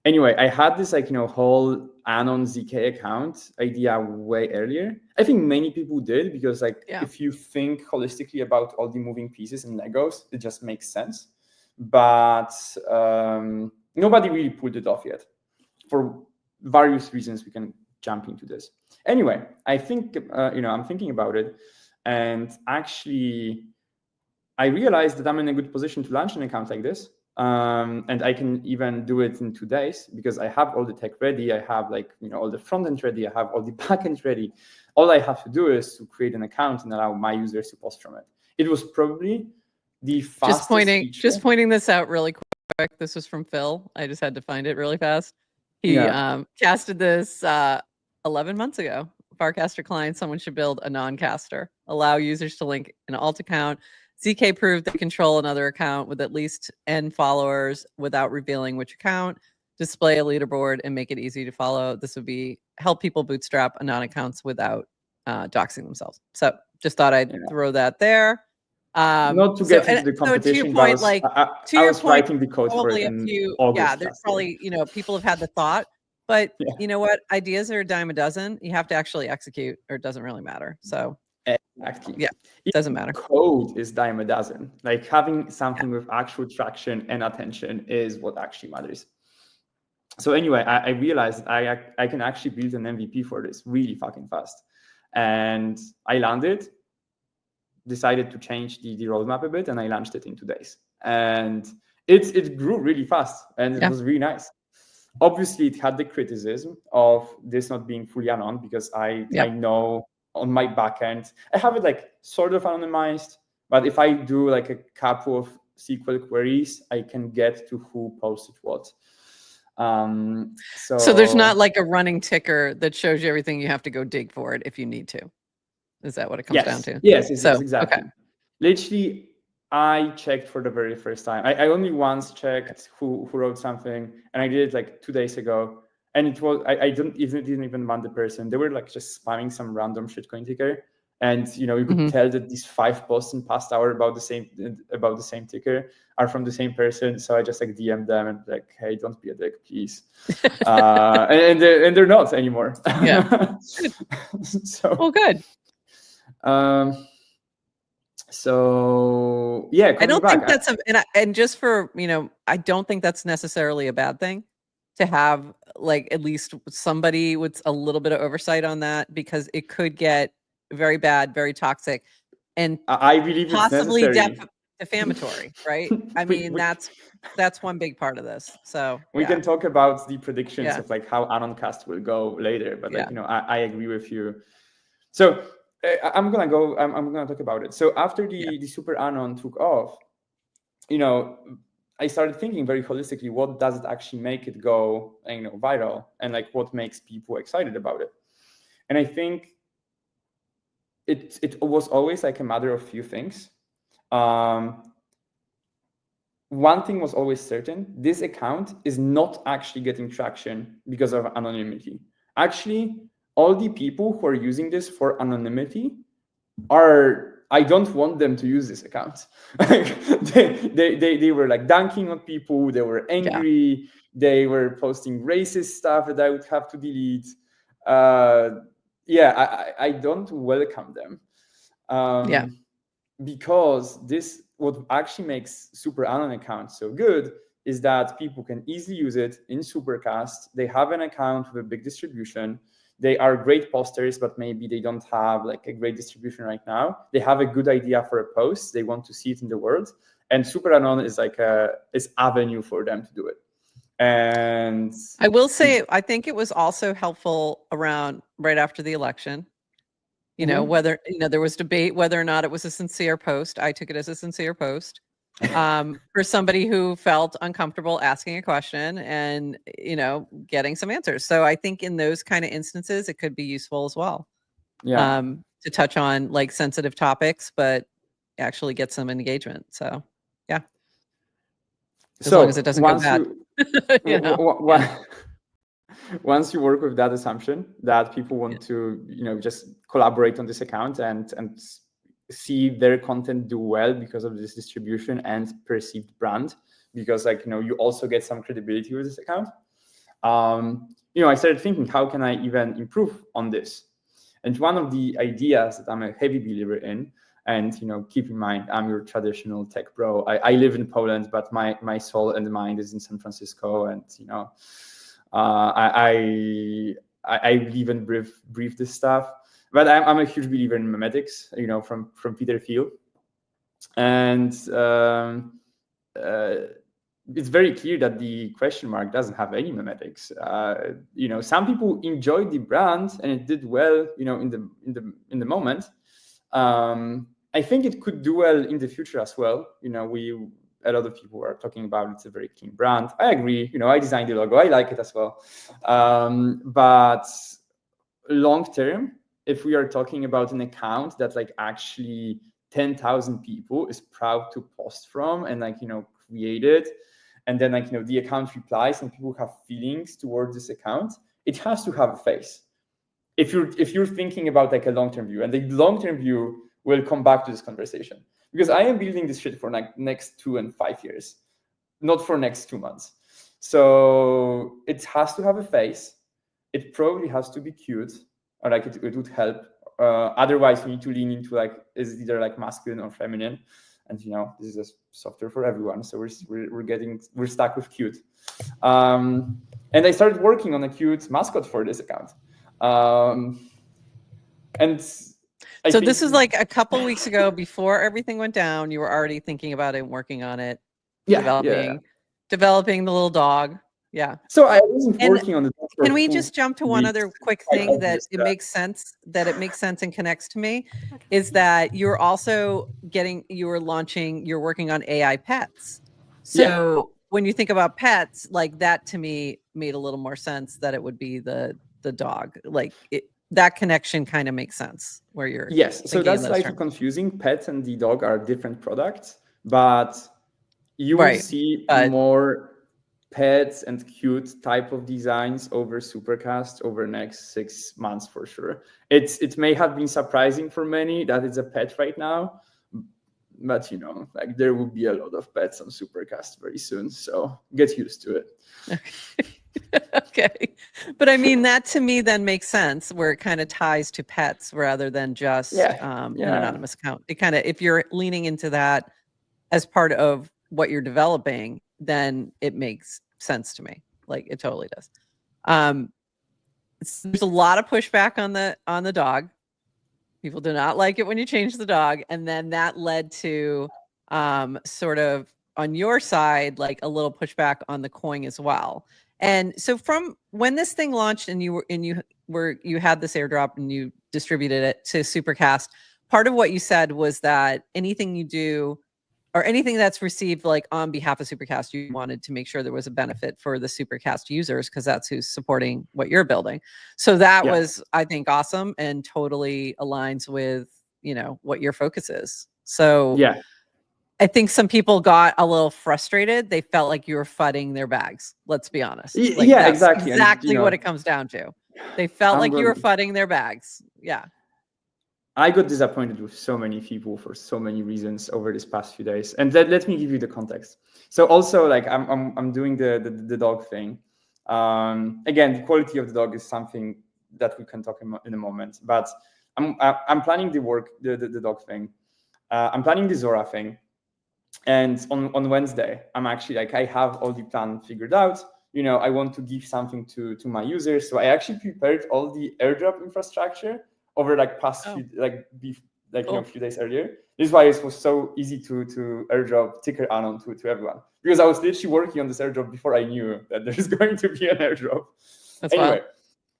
anyway, I had this whole Anon ZK account idea way earlier. I think many people did because if you think holistically about all the moving pieces in Legos, it just makes sense. But nobody really pulled it off yet for various reasons. We can jump into this. Anyway, I think, I'm thinking about it, and actually I realized that I'm in a good position to launch an account like this. And I can even do it in 2 days because I have all the tech ready. I have all the front end ready. I have all the back end ready. All I have to do is to create an account and allow my users to post from it. It was probably the fastest feature. Just pointing this out really quick. This was from Phil. I just had to find it really fast. He casted this 11 months ago. Farcaster client, someone should build a non-caster. Allow users to link an alt account. ZK proved they control another account with at least N followers without revealing which account. Display a leaderboard and make it easy to follow. This would be help people bootstrap anon accounts without doxing themselves. So just thought I'd throw that there. Not to get into the competition, so to your point, I was writing the code for it in August. There's probably people have had the thought, but you know what? Ideas are a dime a dozen. You have to actually execute, or it doesn't really matter. So exactly, it doesn't matter. Code is dime a dozen. Like having something with actual traction and attention is what actually matters. So anyway, I realized I can actually build an MVP for this really fucking fast, and I landed. Decided to change the roadmap a bit, and I launched it in 2 days. And it grew really fast, and it was really nice. Obviously, it had the criticism of this not being fully anon, because I know on my backend I have it sort of anonymized, but if I do a couple of SQL queries, I can get to who posted what. So there's not a running ticker that shows you everything. You have to go dig for it if you need to. Is that what it comes down to? Yes, exactly. Okay. Literally, I checked for the very first time. I only once checked who wrote something, and I did it 2 days ago. And it was I didn't even want the person. They were just spamming some random shitcoin ticker, and you could tell that these 5 posts in past hour about the same ticker are from the same person. So I just DM'd them and hey, don't be a dick, please. and they're not anymore. Yeah. So well, good. So yeah, I don't think that's and just for I don't think that's necessarily a bad thing to have at least somebody with a little bit of oversight on that, because it could get very bad, very toxic, and I believe possibly defamatory, right? I mean, that's one big part of this. So we can talk about the predictions of how Anoncast will go later, but I agree with you. So I'm gonna talk about it. So after the Super Anon took off, I started thinking very holistically, what does it actually make it go viral, and what makes people excited about it. And I think it was always a matter of few things. One thing was always certain: this account is not actually getting traction because of anonymity. Actually, all the people who are using this for anonymity I don't want them to use this account. they were dunking on people. They were angry. They were posting racist stuff that I would have to delete. I don't welcome them. Because what actually makes Super Anon accounts so good is that people can easily use it in Supercast. They have an account with a big distribution. They are great posters, but maybe they don't have a great distribution right now. They have a good idea for a post. They want to see it in the world. And Super Anon is is avenue for them to do it. And I will say, I think it was also helpful around right after the election. Whether there was debate whether or not it was a sincere post. I took it as a sincere post. For somebody who felt uncomfortable asking a question and getting some answers. So I think in those kind of instances it could be useful as well, to touch on sensitive topics but actually get some engagement. So as long as it doesn't go bad. Once you work with that assumption that people want to just collaborate on this account and see their content do well because of this distribution and perceived brand, because you also get some credibility with this account. I started thinking, how can I even improve on this? And one of the ideas that I'm a heavy believer in, and keep in mind, I'm your traditional tech bro. I live in Poland, but my soul and mind is in San Francisco, and I live and breathe this stuff. But I'm a huge believer in memetics, from Peter Thiel, and it's very clear that the question mark doesn't have any memetics. Some people enjoyed the brand and it did well, in the moment. I think it could do well in the future as well. A lot of people are talking about it's a very clean brand. I agree. I designed the logo. I like it as well. But long term, if we are talking about an account that actually 10,000 people is proud to post from and create it, and then the account replies and people have feelings towards this account, it has to have a face. If you're thinking about a long-term view, and the long-term view will come back to this conversation, because I am building this shit for next 2 and 5 years, not for next 2 months. So it has to have a face. It probably has to be cute, or it would help. Otherwise, we need to lean into is it either masculine or feminine, and this is a software for everyone. So we're stuck with cute. And I started working on a cute mascot for this account. And so this is a couple weeks ago, before everything went down. You were already thinking about it and working on it, developing the little dog. Yeah. So I wasn't working on it. Can we just jump to one other quick thing that it makes sense and connects to me, is that you're working on AI pets. So when you think about pets, that to me made a little more sense, that it would be the dog. That connection kind of makes sense where you're. Yes. So that's slightly confusing. Pet and the dog are different products, but you will see more pets and cute type of designs over Supercast over the next 6 months for sure. It may have been surprising for many that it's a pet right now, but there will be a lot of pets on Supercast very soon, so get used to it. Okay. But I mean, that to me then makes sense, where it kind of ties to pets rather than just an anonymous account. It kind of, if you're leaning into that as part of what you're developing, then it makes sense to me. It totally does. There's a lot of pushback on the dog. People do not like it when you change the dog. And then that led to sort of on your side, a little pushback on the coin as well. And so from when this thing launched and you had this airdrop and you distributed it to Supercast, part of what you said was that anything you do or anything that's received on behalf of Supercast, you wanted to make sure there was a benefit for the Supercast users, because that's who's supporting what you're building. So that was, I think, awesome and totally aligns with, what your focus is. So I think some people got a little frustrated. They felt like you were fudding their bags. Let's be honest. Exactly. Exactly what it comes down to. They felt like you were fudding their bags. Yeah. I got disappointed with so many people for so many reasons over this past few days. And let me give you the context. So also, I'm doing the dog thing. Again, the quality of the dog is something that we can talk in a moment. But I'm planning the dog thing. I'm planning the Zora thing. And on Wednesday, I'm actually I have all the plan figured out. I want to give something to my users. So I actually prepared all the airdrop infrastructure over past few few days earlier. This is why it was so easy to airdrop Ticker Anon to everyone, because I was literally working on this airdrop before I knew that there's going to be an airdrop. That's anyway,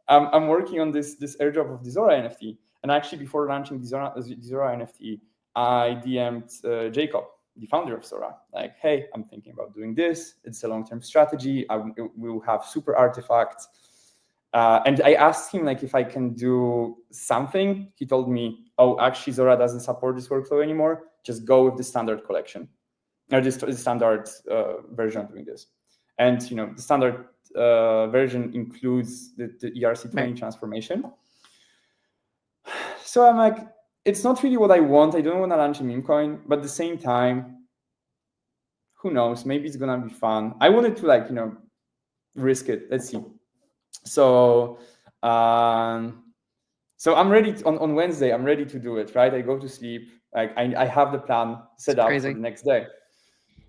I'm working on this airdrop of the Zora NFT, and actually before launching the Zora NFT, I DM'd Jacob, the founder of Zora, hey, I'm thinking about doing this. It's a long-term strategy. We will have super artifacts. And I asked him if I can do something. He told me, oh, actually Zora doesn't support this workflow anymore. Just go with the standard collection, or just the standard version of doing this. And the standard version includes the ERC20 transformation. So I'm it's not really what I want. I don't want to launch a meme coin, but at the same time, who knows? Maybe it's gonna be fun. I wanted to risk it. Let's see. So so I'm ready on Wednesday. I'm ready to do it, right? I go to sleep. Like I have the plan set up for the next day.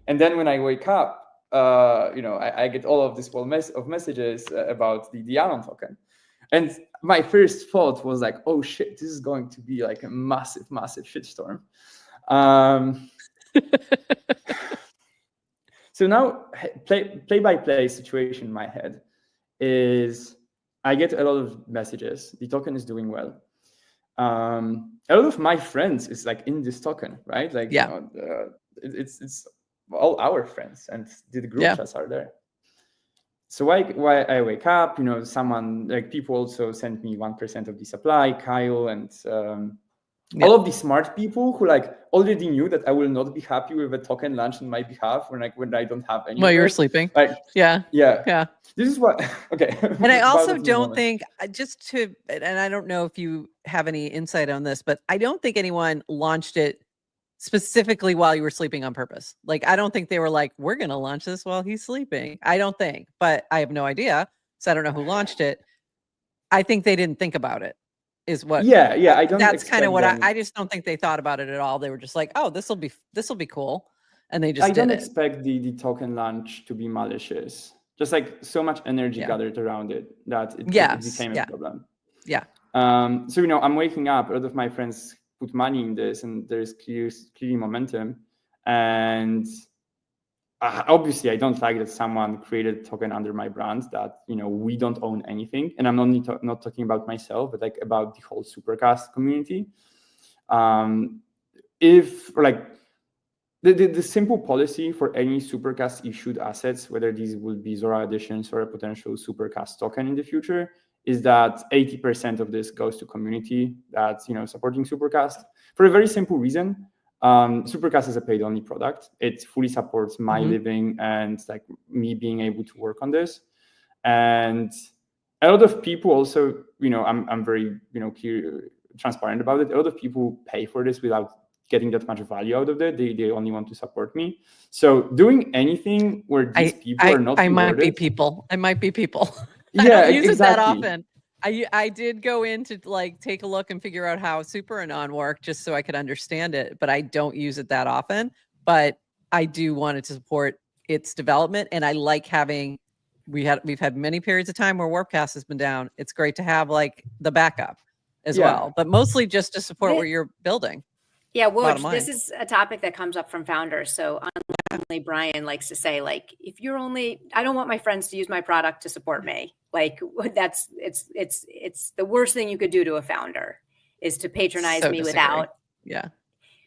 And then when I wake up, I get all of this wall of messages about the Anon token. And my first thought was like, oh shit, this is going to be like a massive, massive shitstorm. So now play-by-play situation in my head is I get a lot of messages. The token is doing well. A lot of my friends is like in this token, right? Like, it's all our friends, and the group chats are there. So I wake up, someone, like, people also sent me 1% of the supply, Kyle, and all of these smart people who like already knew that I will not be happy with a token launch on my behalf when I don't have any. While you're sleeping. Like, yeah. This is what, okay. And I also don't think, and I don't know if you have any insight on this, but I don't think anyone launched it specifically while you were sleeping on purpose. Like, I don't think they were like, we're going to launch this while he's sleeping. I don't think, but I have no idea. So I don't know who launched it. I think they didn't think about it is what. I don't. That's kind of what I just don't think they thought about it at all. They were just like, oh, this will be cool. And they just I don't expect the token launch to be malicious. Just like so much energy gathered around it that it became a problem. Yeah. So, I'm waking up. A lot of my friends put money in this, and there's clearly momentum. And obviously, I don't like that someone created a token under my brand that, we don't own anything. And I'm not talking about myself, but like about the whole supercast community. If like the simple policy for any supercast issued assets, whether these will be Zora additions or a potential supercast token in the future, is that 80% of this goes to community that's supporting supercast for a very simple reason. Supercast is a paid-only product. It fully supports my living and like me being able to work on this. And a lot of people also, I'm very clear, transparent about it. A lot of people pay for this without getting that much value out of it. They only want to support me. So doing anything where these people are not I might be people. I don't use it that often. I did go in to like take a look and figure out how Super Anon work just so I could understand it, but I don't use it that often. But I do want it to support its development, and I like having. We've had many periods of time where Warpcast has been down. It's great to have like the backup as well, but mostly just to support what you're building. Yeah, well, this is a topic that comes up from founders. So unfortunately, Brian likes to say, like, if you're I don't want my friends to use my product to support me. Like, it's the worst thing you could do to a founder is to patronize me without. Yeah.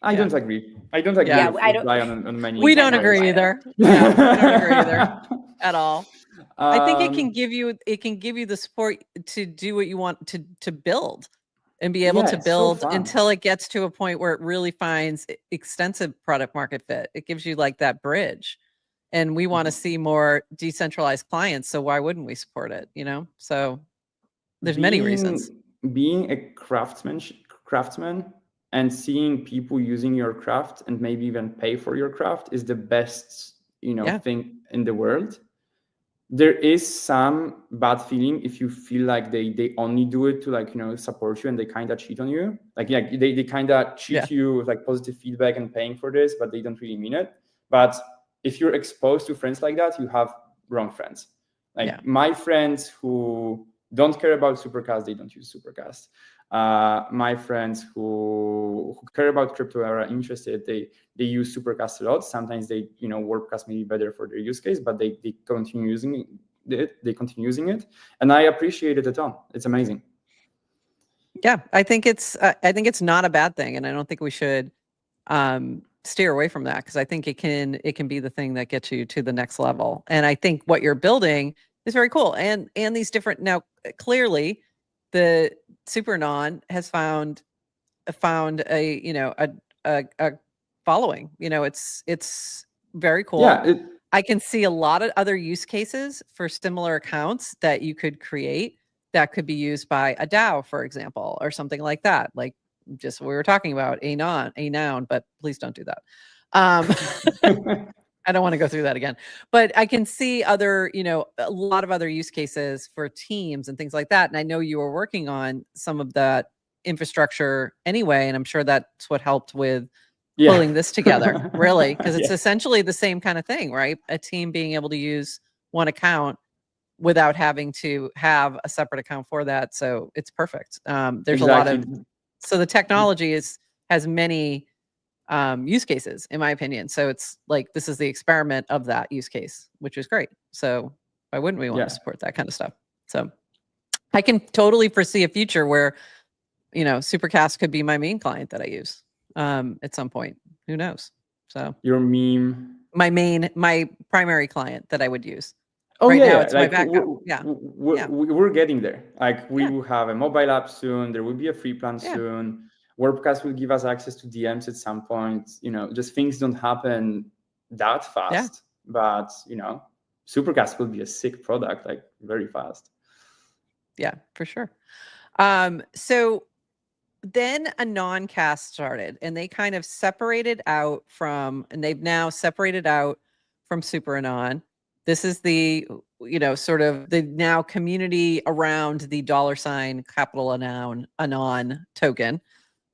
I don't agree. I don't agree. Yeah, I don't. On many we don't agree either. Yeah, we don't agree either at all. I think it can give you the support to do what you want to build. And be able to build until it gets to a point where it really finds extensive product market fit. It gives you like that bridge. And we want to see more decentralized clients. So why wouldn't we support it? So there's many reasons. Being a craftsman and seeing people using your craft and maybe even pay for your craft is the best, thing in the world. There is some bad feeling if you feel like they only do it to support you and they kind of cheat on you. Like, they kind of cheat you with like positive feedback and paying for this, but they don't really mean it. But if you're exposed to friends like that, you have wrong friends. Like my friends who don't care about Supercast, they don't use Supercast. My friends who care about crypto or are interested, they use Supercast a lot. Sometimes they, Warpcast may be better for their use case, but they continue using it. They continue using it, and I appreciate it a ton. It's amazing. Yeah, I think it's not a bad thing, and I don't think we should steer away from that, because I think it can be the thing that gets you to the next level. And I think what you're building is very cool, and these different, now clearly the Super Anon has found a following. It's very cool. Yeah, I can see a lot of other use cases for similar accounts that you could create that could be used by a DAO, for example, or something like that. Like just what we were talking about, a noun, but please don't do that. I don't want to go through that again. But I can see other, a lot of other use cases for teams and things like that. And I know you were working on some of that infrastructure anyway, and I'm sure that's what helped with pulling this together, really, because it's essentially the same kind of thing, right? A team being able to use one account without having to have a separate account for that. So it's perfect. There's a lot of, so the technology has many use cases, in my opinion. So it's like, this is the experiment of that use case, which is great. So why wouldn't we want to support that kind of stuff? So I can totally foresee a future where, Supercast could be my main client that I use at some point. Who knows? So your meme, my primary client that I would use. Oh right yeah, now it's like my backup. We're getting there. Like we will have a mobile app soon. There will be a free plan soon. WordCast will give us access to DMs at some point. Just things don't happen that fast. But Supercast will be a sick product, like very fast. Yeah, for sure. So then Anoncast started, and they kind of separated out from, and they've now separated out from Super Anon. This is the, sort of the now community around the $ capital Anon token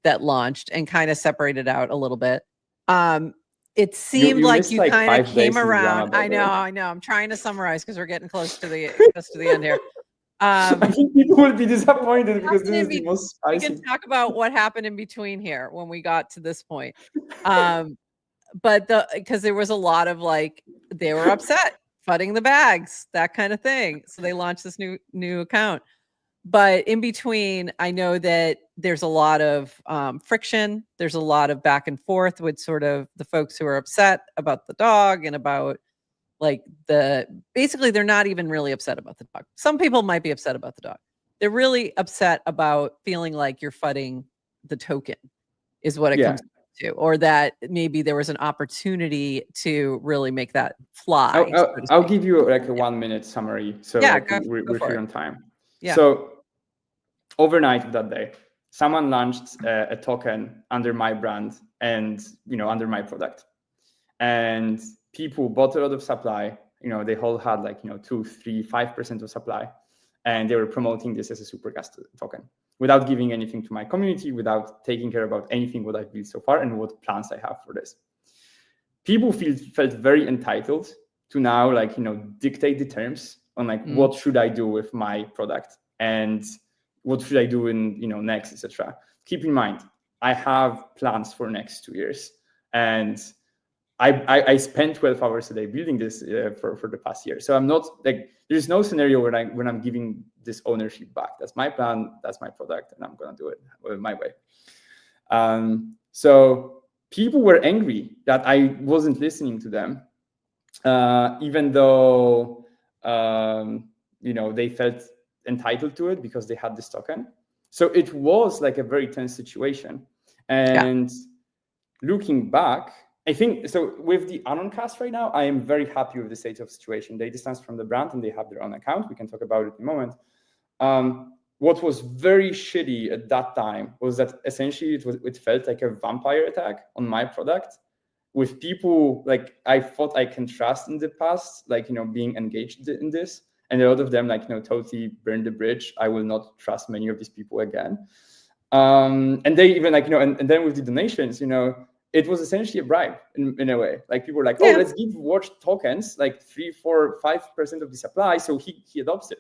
that launched and kind of separated out a little bit. It seemed you like you kind of came around. I know. I'm trying to summarize because we're getting close to the end here. I think people will be disappointed because this is the most spicy. We can talk about what happened in between here when we got to this point. But because there was a lot of they were upset, fudding the bags, that kind of thing. So they launched this new account. But in between, I know that there's a lot of friction. There's a lot of back and forth with sort of the folks who are upset about the dog and about basically they're not even really upset about the dog. Some people might be upset about the dog. They're really upset about feeling like you're fudding the token is what it comes to, or that maybe there was an opportunity to really make that fly. I'll give you a 1 minute summary. So we're here on time. Yeah. So overnight of that day, someone launched a token under my brand and under my product, and people bought a lot of supply. They all had 2, 3, 5% of supply, and they were promoting this as a Supercast token without giving anything to my community, without taking care about anything what I've built so far and what plans I have for this. People felt very entitled to now dictate the terms on what should I do with my product and what should I do in next, etc. Keep in mind, I have plans for next 2 years, and I spent 12 hours a day building this for the past year. So I'm not there's no scenario when I'm giving this ownership back. That's my plan, that's my product, and I'm gonna do it my way. So people were angry that I wasn't listening to them, even though they felt entitled to it because they had this token. So it was a very tense situation. And looking back, I think so with the Anoncast right now, I am very happy with the state of situation. They distanced from the brand and they have their own account. We can talk about it in a moment. What was very shitty at that time was that essentially it felt like a vampire attack on my product, with people I thought I can trust in the past, being engaged in this. And a lot of them totally burned the bridge. I will not trust many of these people again. And they even and then with the donations, it was essentially a bribe in a way. People were let's give Watch tokens, 3, 4, 5% of the supply, so he adopts it,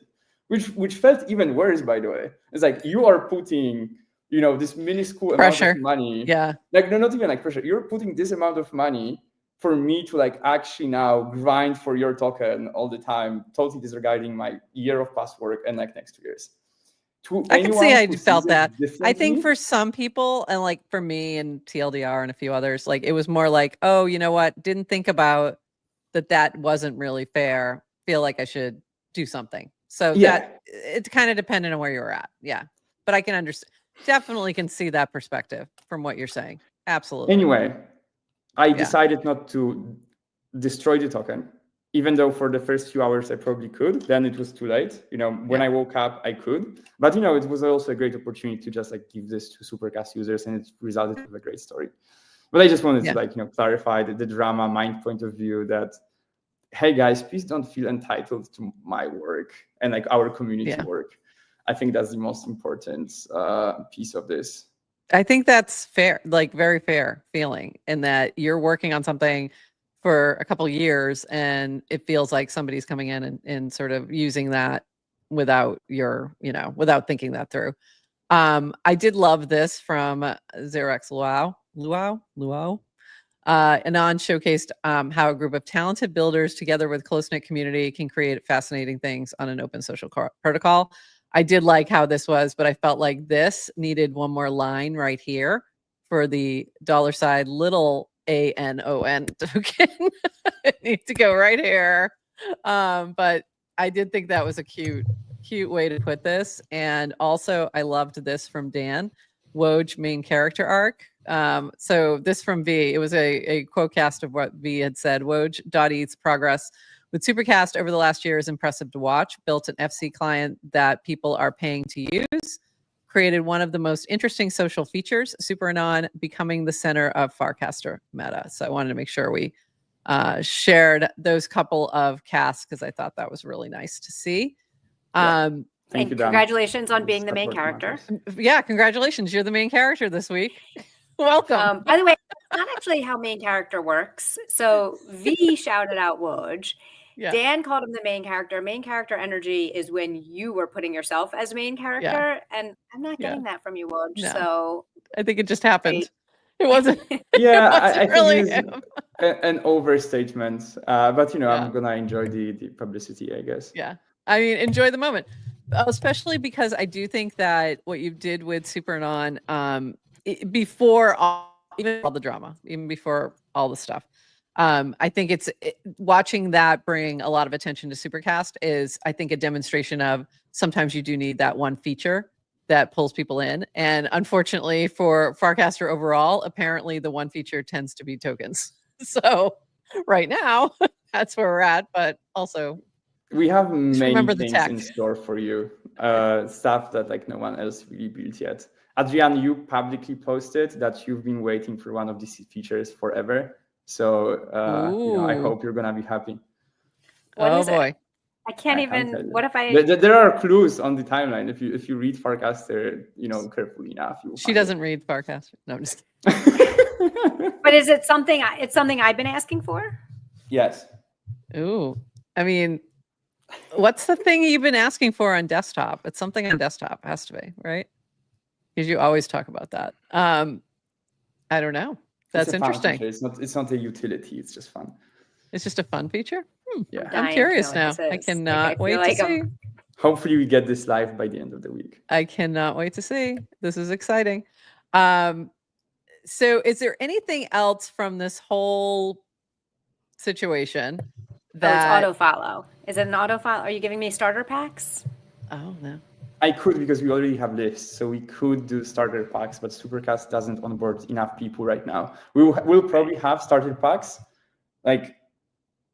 which felt even worse, by the way. It's you are putting, this minuscule pressure. Amount of money. Yeah. No, not even pressure. You're putting this amount of money for me to actually now grind for your token all the time, totally disregarding my year of past work and next 2 years. I can see I felt that. I think for some people, and for me and TLDR and a few others, it was more oh, you know what? Didn't think about that wasn't really fair. Feel like I should do something. So that it's kind of dependent on where you're at. Yeah. But I can understand, definitely can see that perspective from what you're saying. Absolutely. Anyway, I decided not to destroy the token, even though for the first few hours I probably could. Then it was too late. When I woke up, I could. But it was also a great opportunity to just give this to Supercast users, and it resulted in a great story. But I just wanted to clarify the drama mind point of view that, hey guys, please don't feel entitled to my work and like our community work. I think that's the most important piece of this. I think that's fair, like very fair feeling, in that you're working on something for a couple of years and it feels like somebody's coming in and sort of using that without without thinking that through. I did love this from Xerox Luau. Anon showcased how a group of talented builders together with close-knit community can create fascinating things on an open social protocol. I did like how this was, but I felt like this needed one more line right here for the $ little ANON token. It needs to go right here. But I did think that was a cute way to put this. And also I loved this from Dan, Woj main character arc. So this from V, it was a quote cast of what V had said. Woj.e's progress with Supercast over the last year is impressive to watch. Built an FC client that people are paying to use. Created one of the most interesting social features, Super Anon, becoming the center of Farcaster meta. So I wanted to make sure we shared those couple of casts because I thought that was really nice to see. Thank you, congratulations on being the main character. Yeah, congratulations. You're the main character this week. Welcome. By the way, not actually how main character works. So V shouted out Woj. Yeah. Dan called him the main character. Main character energy is when you were putting yourself as main character. And I'm not getting that from you, Woj. No. So I think it just happened. It wasn't. Yeah, I really think it's an overstatement. But I'm gonna enjoy the publicity, I guess. Yeah. I mean, enjoy the moment. Especially because I do think that what you did with Super Anon, before even all the drama, even before all the stuff, I think watching that bring a lot of attention to Supercast is, I think, a demonstration of sometimes you do need that one feature that pulls people in. And unfortunately for Farcaster overall, apparently the one feature tends to be tokens. So right now, that's where we're at. But also, we have many things in store for you, stuff that like no one else really built yet. Adrian, you publicly posted that you've been waiting for one of these features forever. So I hope you're gonna be happy. What is it? I can't even. What if I? There are clues on the timeline. If you read Farcaster, carefully enough, she doesn't read Farcaster. No, I'm just. But is it something? It's something I've been asking for. Yes. Ooh, I mean, what's the thing you've been asking for on desktop? It's something on desktop. It has to be, right? Because you always talk about that. I don't know. That's interesting. It's not a utility. It's just fun. It's just a fun feature. Yeah, I'm curious now. I cannot wait to see. Hopefully, we get this live by the end of the week. I cannot wait to see. This is exciting. So, is there anything else from this whole situation that it's auto follow? Is it an auto follow? Are you giving me starter packs? Oh no. I could, because we already have lists, so we could do starter packs, but Supercast doesn't onboard enough people right now. We'll probably have starter packs like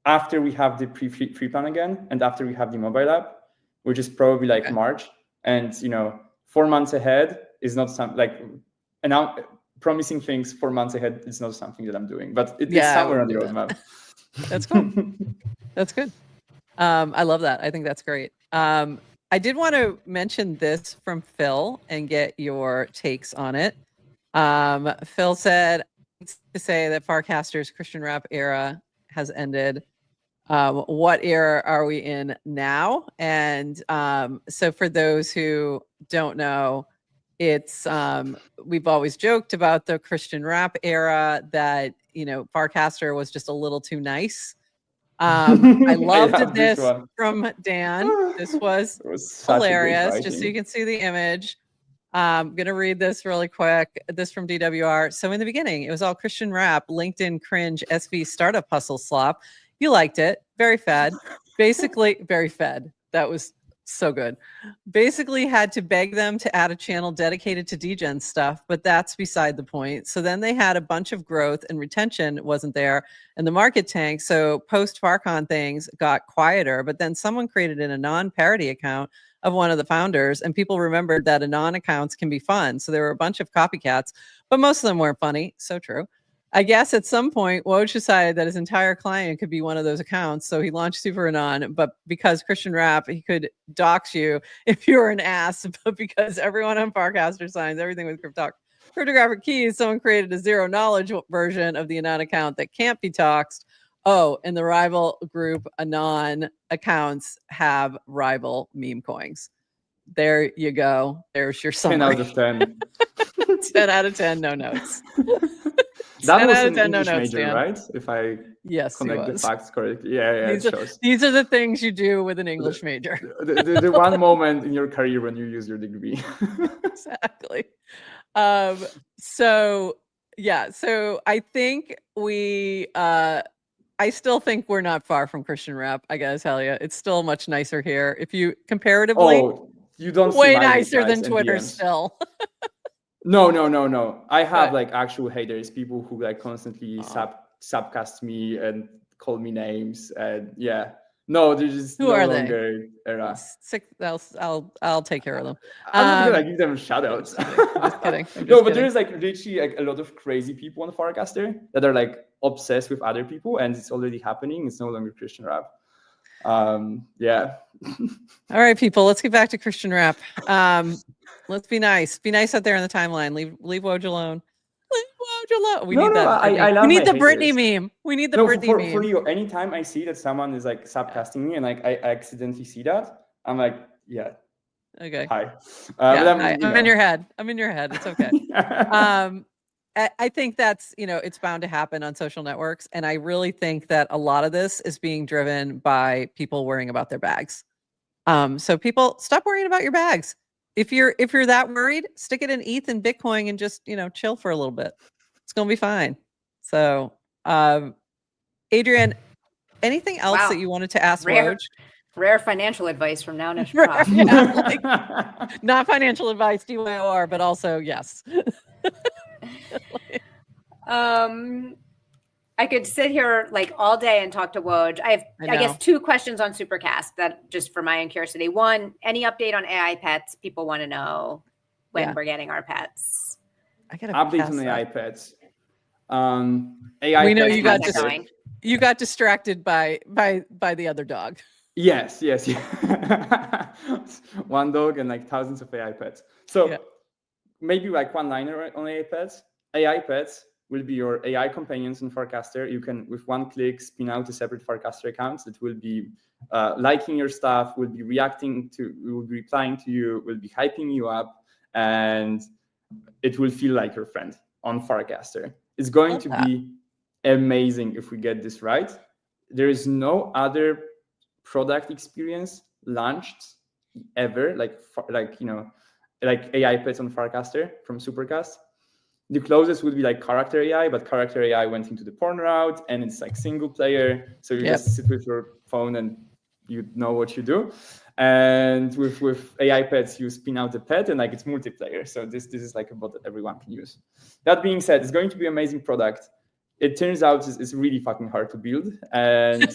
after we have the free plan again, and after we have the mobile app, which is probably like March. And 4 months ahead is not something promising things 4 months ahead. It's not something that I'm doing, but it's somewhere on the roadmap. That's cool. That's good. I love that. I think that's great. I did want to mention this from Phil and get your takes on it. Phil said to say that Farcaster's Christian rap era has ended. What era are we in now? And so for those who don't know, it's we've always joked about the Christian rap era that Farcaster was just a little too nice. I loved this from Dan. This was hilarious. Just so you can see the image. I'm going to read this really quick. This from DWR. So in the beginning, it was all Christian rap, LinkedIn cringe, SV startup hustle slop. You liked it. Very fed. Basically, very fed. That was so good. Basically had to beg them to add a channel dedicated to degen stuff, but that's beside the point. So then they had a bunch of growth and retention wasn't there and the market tanked. So post Farcon things got quieter, but then someone created an Anon parody account of one of the founders and people remembered that Anon accounts can be fun. So there were a bunch of copycats, but most of them weren't funny. So true. I guess at some point, Woj decided that his entire client could be one of those accounts. So he launched Super Anon, but because Christian Rapp, he could dox you if you were an ass, but because everyone on Farcaster signs everything with cryptographic keys, someone created a zero knowledge version of the Anon account that can't be doxed. Oh, and the rival group Anon accounts have rival meme coins. There you go. There's your summary. 10 out of 10. 10 out of 10, no notes. That was an English major, Dan. right? If I connect the facts correctly. Yeah, these are the things you do with an English major. the one moment in your career when you use your degree. Exactly. So I think I still think we're not far from Christian Rapp. I gotta tell you, it's still much nicer here. If you comparatively, you don't way nicer than Twitter still. No. I have like actual haters, people who like constantly subcast me and call me names, and no, they're just no longer era. I'll take care of them. I'm not gonna give them shout outs. Just kidding. But there's like literally like a lot of crazy people on Farcaster that are like obsessed with other people, and it's already happening. It's no longer Christian Rapp. All right, people, let's get back to Christian Rapp. Let's be nice out there in the timeline. Leave Woj alone. We need that. I love we need the haters. Britney meme. We need the Britney meme. For you, anytime I see that someone is like subcasting me and like I accidentally see that, I'm like, okay, hi. I'm in your head. It's okay. I think that's, it's bound to happen on social networks. And I really think that a lot of this is being driven by people worrying about their bags. So people, stop worrying about your bags. If you're that worried, stick it in ETH and Bitcoin and just, chill for a little bit. It's going to be fine. So, Adrian, anything else that you wanted to ask Woj? Rare financial advice from now Nish. Not financial advice, DYOR, but also yes. I could sit here like all day and talk to Woj. I guess 2 questions on Supercast that just for my own curiosity. One, any update on AI pets? People want to know when we're getting our pets. I got update on AI pets. AI. We know pets you got distracted by the other dog. Yes. One dog and like thousands of AI pets. So maybe like one liner on AI pets. AI pets will be your AI companions in Farcaster. You can, with one click, spin out a separate Farcaster account that will be liking your stuff, will be replying to you, will be hyping you up, and it will feel like your friend on Farcaster. It's going to be amazing if we get this right. There is no other product experience launched ever like AI pets on Farcaster from Supercast. The closest would be like Character AI, but Character AI went into the porn route, and it's like single player. So you just sit with your phone and you know what you do. And with AI pets, you spin out the pet and like it's multiplayer. So this is like a bot that everyone can use. That being said, it's going to be an amazing product. It turns out it's really fucking hard to build. And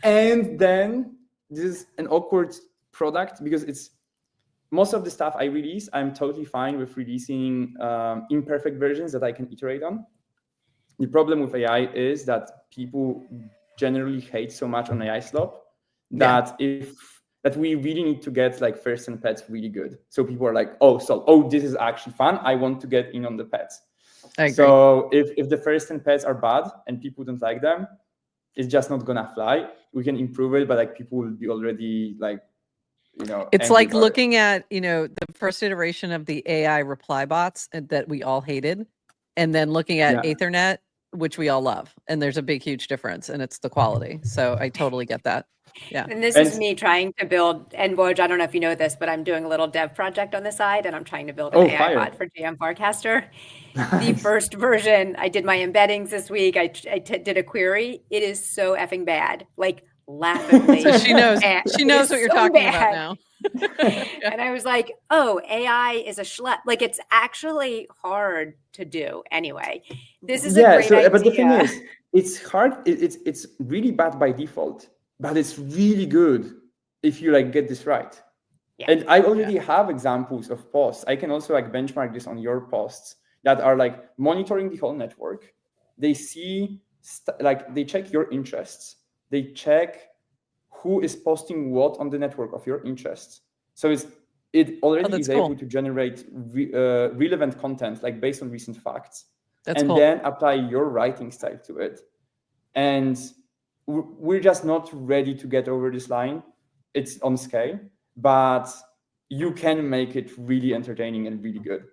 and then this is an awkward product because it's most of the stuff I release, I'm totally fine with releasing imperfect versions that I can iterate on. The problem with AI is that people generally hate so much on AI slop that we really need to get like first and pets really good. So people are like, this is actually fun. I want to get in on the pets. I agree. So if the first and pets are bad and people don't like them, it's just not gonna fly. We can improve it, but like people will be already like, it's like looking at, the first iteration of the AI reply bots that we all hated, and then looking at Ethernet, which we all love. And there's a big, huge difference, and it's the quality. So I totally get that. Yeah. And this is me trying to build, and Woj, I don't know if you know this, but I'm doing a little dev project on the side, and I'm trying to build an AI bot for GM Farcaster. The first version, I did my embeddings this week. I did a query. It is so effing bad. Like, laughably. So she knows what you're talking about now. And I was like, AI is a schlep. Like, it's actually hard to do anyway. This is a great idea. But the thing is, it's hard. It's really bad by default, but it's really good if you like get this right. Yeah. And I already have examples of posts. I can also like benchmark this on your posts that are like monitoring the whole network. They see, they check your interests. They check who is posting what on the network of your interests. So it already is able to generate relevant content, like based on recent facts, then apply your writing style to it. And we're just not ready to get over this line. It's on scale, but you can make it really entertaining and really good.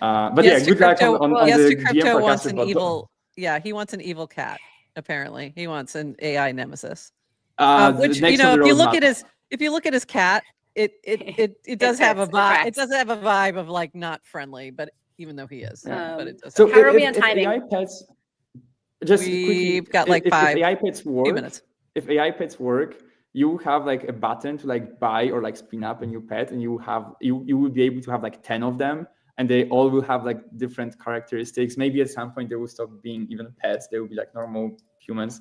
But yes, yeah, good luck on the GM Crypto wants Farcaster an bot. evil. Yeah, he wants an evil cat. Apparently, he wants an AI nemesis. Which if you look at his cat, it does have a vibe. It does have a vibe of like not friendly, but even though he is, but it does. So how are we on timing? AI pets, just quickly, got like if AI pets work, minutes. If AI pets work, you have like a button to like buy or like spin up a new pet, and you will be able to have like 10 of them, and they all will have like different characteristics. Maybe at some point they will stop being even pets. They will be like normal humans.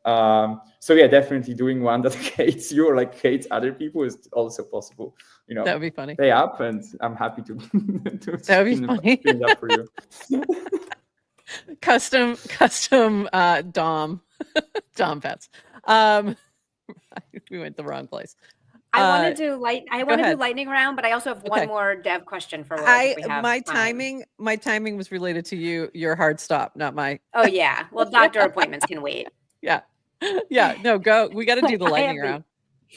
So yeah, definitely doing one that hates you or like hates other people is also possible. You know, that would be funny. Pay up, and I'm happy to that would be funny. Spin it up for you. custom dom pets. We went the wrong place. I want to do lightning round, but I also have one more dev question for my timing was related to your hard stop, not my. Oh yeah, well, doctor appointments can wait. Yeah. No, go. We got to do the lightning round.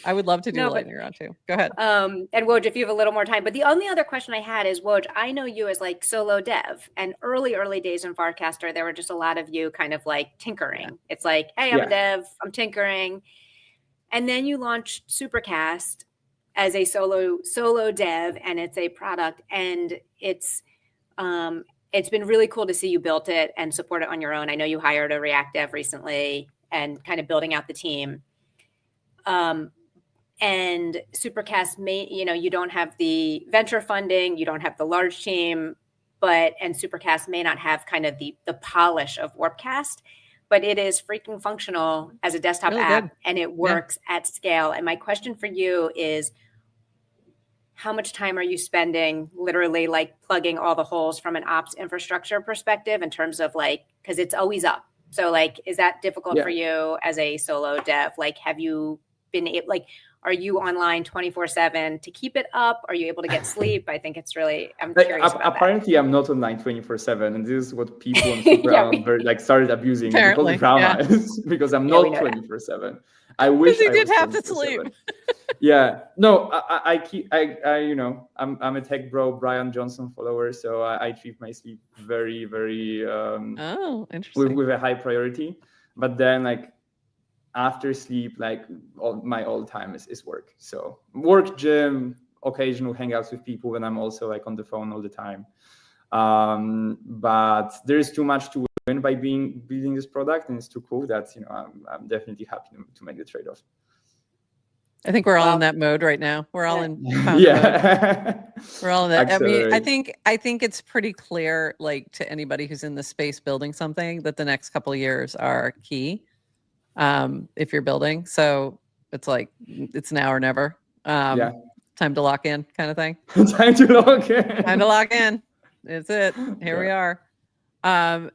I would love to do the lightning round too. Go ahead. And Woj, if you have a little more time. But the only other question I had is, Woj, I know you as like solo dev, and early days in Farcaster, there were just a lot of you kind of like tinkering. Yeah. It's like, hey, I'm a dev, I'm tinkering. And then you launched Supercast as a solo dev, and it's a product, and it's been really cool to see you built it and support it on your own. I know you hired a React dev recently and kind of building out the team. And Supercast you don't have the venture funding, you don't have the large team, and Supercast may not have kind of the polish of Warpcast, but it is freaking functional as a desktop app, and it works at scale. And my question for you is, how much time are you spending literally like plugging all the holes from an ops infrastructure perspective in terms of like, because it's always up. So like, is that difficult for you as a solo dev? Like, have you been able, like, are you online 24/7 to keep it up? Are you able to get sleep? I think it's really, I'm curious about apparently that. I'm not online 24/7, and this is what people on Super started abusing. Apparently, because I'm not 24/7. I wish I did have to sleep. Yeah, no, I'm a tech bro, Brian Johnson follower, so I treat my sleep very, very interesting with a high priority. But then like after sleep, like my all time is work. So work, gym, occasional hangouts with people when I'm also like on the phone all the time. But there is too much to win by building this product, and it's too cool that I'm definitely happy to make the trade-off. I think we're all in that mode right now. We're all in mode. We're all in that. Accelerate. I mean, I think it's pretty clear, like to anybody who's in the space building something, that the next couple of years are key. If you're building, so it's like it's now or never. Time to lock in, kind of thing. Time to lock in. Time to lock in. It's it. Here we are.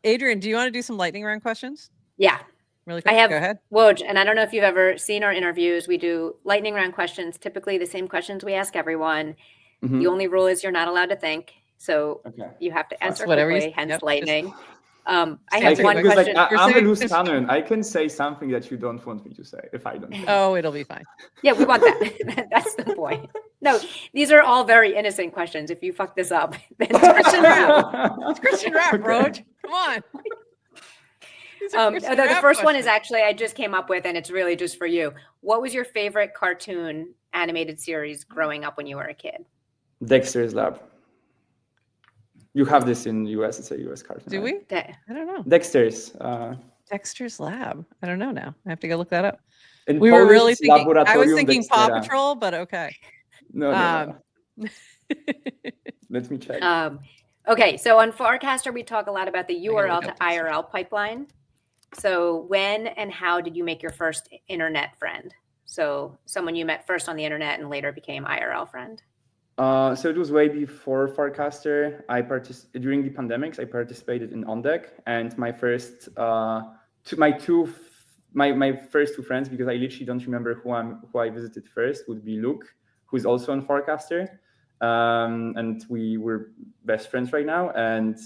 Adrian, do you want to do some lightning round questions? Yeah. Really quick. I have, go ahead. Woj, and I don't know if you've ever seen our interviews. We do lightning round questions, typically the same questions we ask everyone. The only rule is you're not allowed to think. So you have to answer quickly, hence lightning. I have one question. Like, I'm a loose cannon. I can say something that you don't want me to say if I don't. Oh, it'll be fine. Yeah, we want that. That's the point. No, these are all very innocent questions. If you fuck this up, then it's Christian rap. It's Christian rap, Woj. Come on. The first one is actually I just came up with, and it's really just for you. What was your favorite cartoon animated series growing up when you were a kid? Dexter's Lab. You have this in the US. It's a US cartoon. Do we? I don't know. Dexter's. Dexter's Lab. I don't know now. I have to go look that up. We were really thinking. I was thinking Paw Patrol, but okay. No. Let me check. Okay, so on Farcaster, we talk a lot about the URL to IRL pipeline. So when and how did you make your first internet friend? So someone you met first on the internet and later became IRL friend. So it was way before Farcaster. During the pandemics, I participated in On Deck, and my first my first two friends, because I literally don't remember who I visited first, would be Luke, who is also on Farcaster, and we were best friends right now, and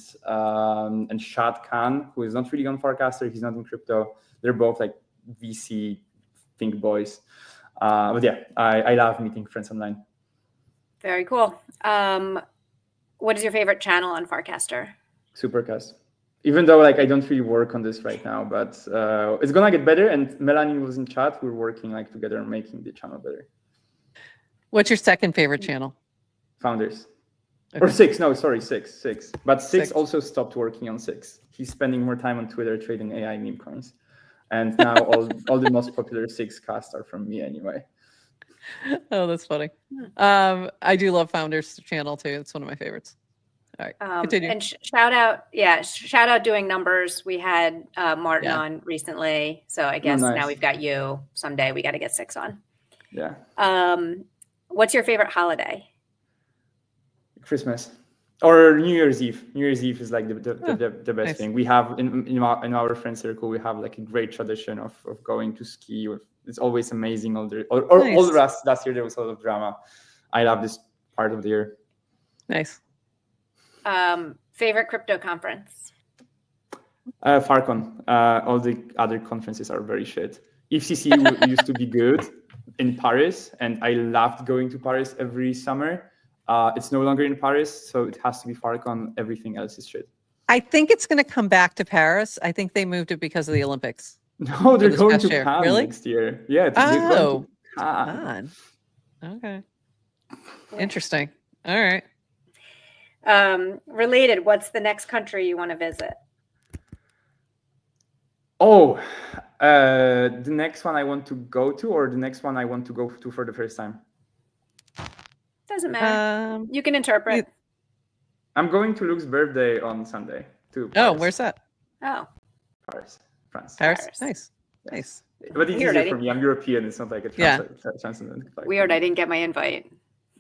Shad Khan, who is not really on Farcaster, he's not in crypto. They're both like VC think boys. But yeah, I love meeting friends online. Very cool. What is your favorite channel on Farcaster? Supercast. Even though like I don't really work on this right now, but it's gonna get better. And Melanie was in chat. We're working like together on making the channel better. What's your second favorite channel? Founders. Okay. Or six. No, sorry, six. But six also stopped working on six. He's spending more time on Twitter trading AI meme coins. And now all the most popular six casts are from me anyway. Oh, that's funny. I do love Founders channel too. It's one of my favorites. All right, continue. And shout out doing numbers. We had Martin on recently, so I guess now we've got you. Someday we got to get 6 on. Yeah. What's your favorite holiday? Christmas or New Year's Eve. New Year's Eve is like the best thing. We have in our friend circle, we have like a great tradition of going to ski. It's always amazing. All the rest. Last year there was a lot of drama. I love this part of the year. Nice. Favorite crypto conference? Farcon. All the other conferences are very shit. FCC used to be good in Paris, and I loved going to Paris every summer. It's no longer in Paris, so it has to be Farcon. Everything else is shit. I think it's going to come back to Paris. I think they moved it because of the Olympics. No, they're going to Cannes next year. Yeah. Cannes. Okay. Interesting. All right. Related, what's the next country you want to visit? Oh, the next one I want to go to, or the next one I want to go to for the first time? Doesn't matter. You can interpret. I'm going to Luke's birthday on Sunday too. Oh, where's that? Oh, Paris, France. Paris. Nice. Yes. Nice. But it's easier for me. I'm European. It's not like a transcendent. Weird. I didn't get my invite.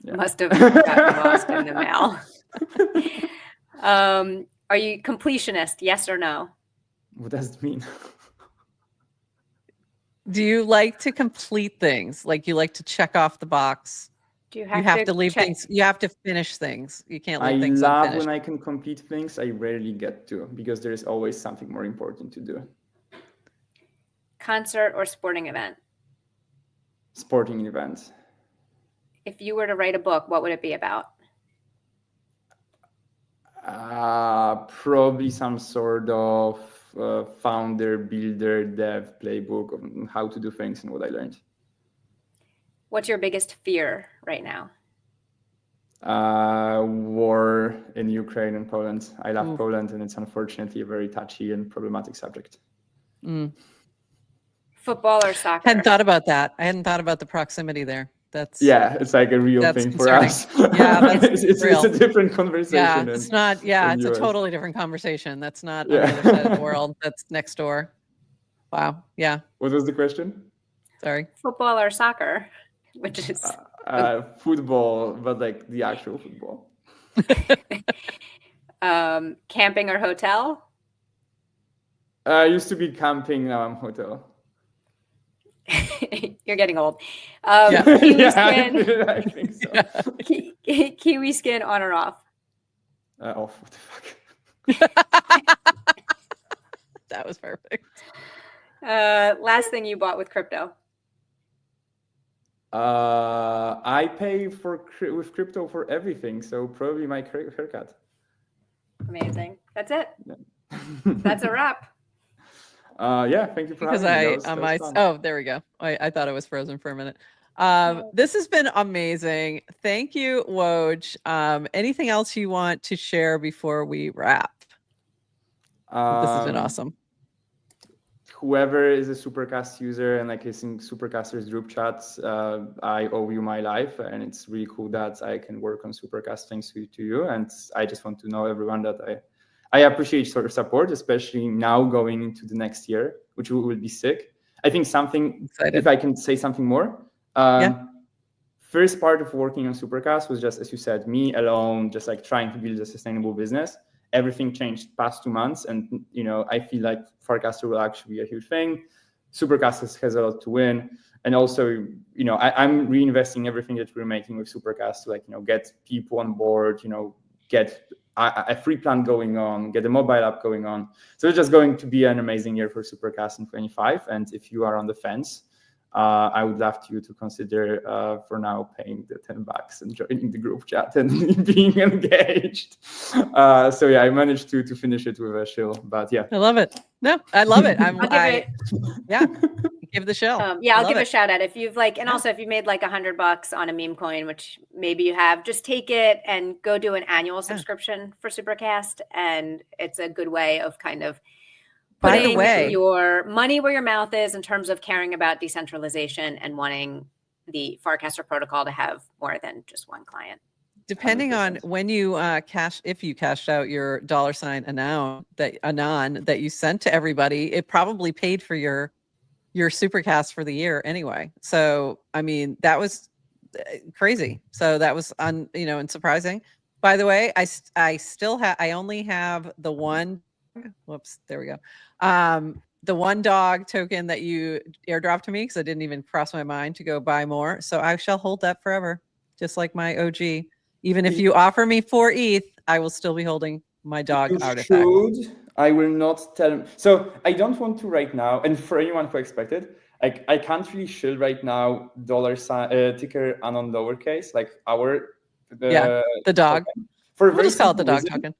Yeah. Must have gotten lost in the mail. Are you completionist? Yes or no? What does it mean? Do you like to complete things? Like you like to check off the box? Do you have to leave things? You have to finish things. You can't leave things unfinished. I love when I can complete things. I rarely get to, because there is always something more important to do. Concert or sporting event? Sporting event. If you were to write a book, what would it be about? Probably some sort of founder, builder, dev playbook of how to do things and what I learned. What's your biggest fear right now? War in Ukraine and Poland. I love Poland, and it's unfortunately a very touchy and problematic subject. Football or soccer? I hadn't thought about that. I hadn't thought about the proximity there. It's like a real thing concerning. For us. Yeah, it's a different conversation. Yeah, it's not. Yeah, it's a totally different conversation. That's not on the other side of the world. That's next door. Wow. Yeah. What was the question? Sorry. Football or soccer? Which is football, but like the actual football. Camping or hotel? Used to be camping, now I'm hotel. You're getting old. Kiwi skin. I think so. Kiwi skin on or off? Off. What the fuck? That was perfect. Last thing you bought with crypto? I pay with crypto for everything, so probably my haircut. Amazing. That's it. Yeah. That's a wrap. Thank you for having me. Oh, there we go. I thought it was frozen for a minute. This has been amazing. Thank you, Woj. Anything else you want to share before we wrap? This has been awesome. Whoever is a Supercast user and like is in Supercasters group chats, I owe you my life, and it's really cool that I can work on Supercast thanks to you. And I just want to know everyone that I appreciate sort of support, especially now going into the next year, which will be sick. I think if I can say something more, first part of working on Supercast was just, as you said, me alone, just like trying to build a sustainable business. Everything changed past 2 months, and I feel like Farcaster will actually be a huge thing. Supercast has a lot to win, and also I'm reinvesting everything that we're making with Supercast to get people on board, get a free plan going on, get a mobile app going on. So it's just going to be an amazing year for Supercast in 25. And if you are on the fence, I would love you to consider for now paying the $10 and joining the group chat and being engaged. So yeah, I managed to finish it with a shill, but yeah. I love it. No, I love it. Yeah, give the shill. I'll give a shout out if you've and also if you made like $100 on a meme coin, which maybe you have, just take it and go do an annual subscription for Supercast, and it's a good way of kind of putting your money where your mouth is in terms of caring about decentralization and wanting the Farcaster protocol to have more than just one client. Depending 100%. On when you if you cashed out your $Anon that you sent to everybody, it probably paid for your Supercast for the year anyway. So I mean, that was crazy. So that was and surprising. By the way, I only have the one. Whoops, there we go. The one dog token that you airdropped to me, because I didn't even cross my mind to go buy more. So I shall hold that forever, just like my OG. Even if you offer me 4 ETH, I will still be holding my dog artifact. I will not tell him. So I don't want to right now, and for anyone who expected, I can't really shill right now ticker anon lowercase, like the dog. Token. We'll just call it the dog token.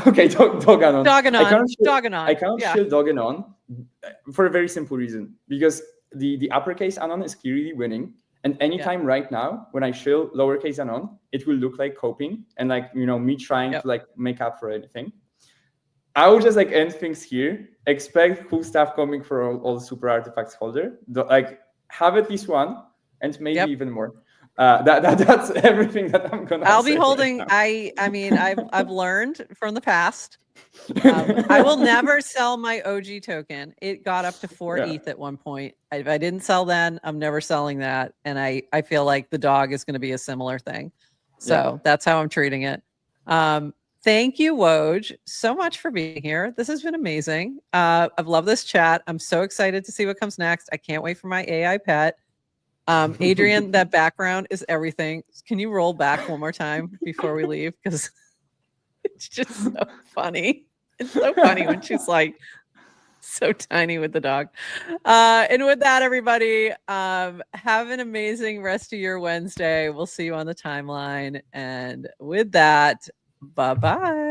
Okay, dog anon. Dog anon. I can't shill dog anon for a very simple reason, because the uppercase anon is clearly winning. And anytime right now, when I shill lowercase anon, it will look like coping and me trying to make up for anything. I will just end things here. Expect cool stuff coming for all super artifacts holder. Have at least one, and maybe even more. That's everything that I'm gonna. I'll be holding. Right I mean, I've learned from the past. I will never sell my OG token. It got up to 4 ETH at one point. If I didn't sell then, I'm never selling that. And I feel like the dog is going to be a similar thing. So that's how I'm treating it. Thank you, Woj, so much for being here. This has been amazing. I've loved this chat. I'm so excited to see what comes next. I can't wait for my AI pet. Adrian, that background is everything. Can you roll back one more time before we leave? Because it's just so funny. It's so funny when she's so tiny with the dog. And with that, everybody, have an amazing rest of your Wednesday. We'll see you on the timeline. And with that, bye-bye.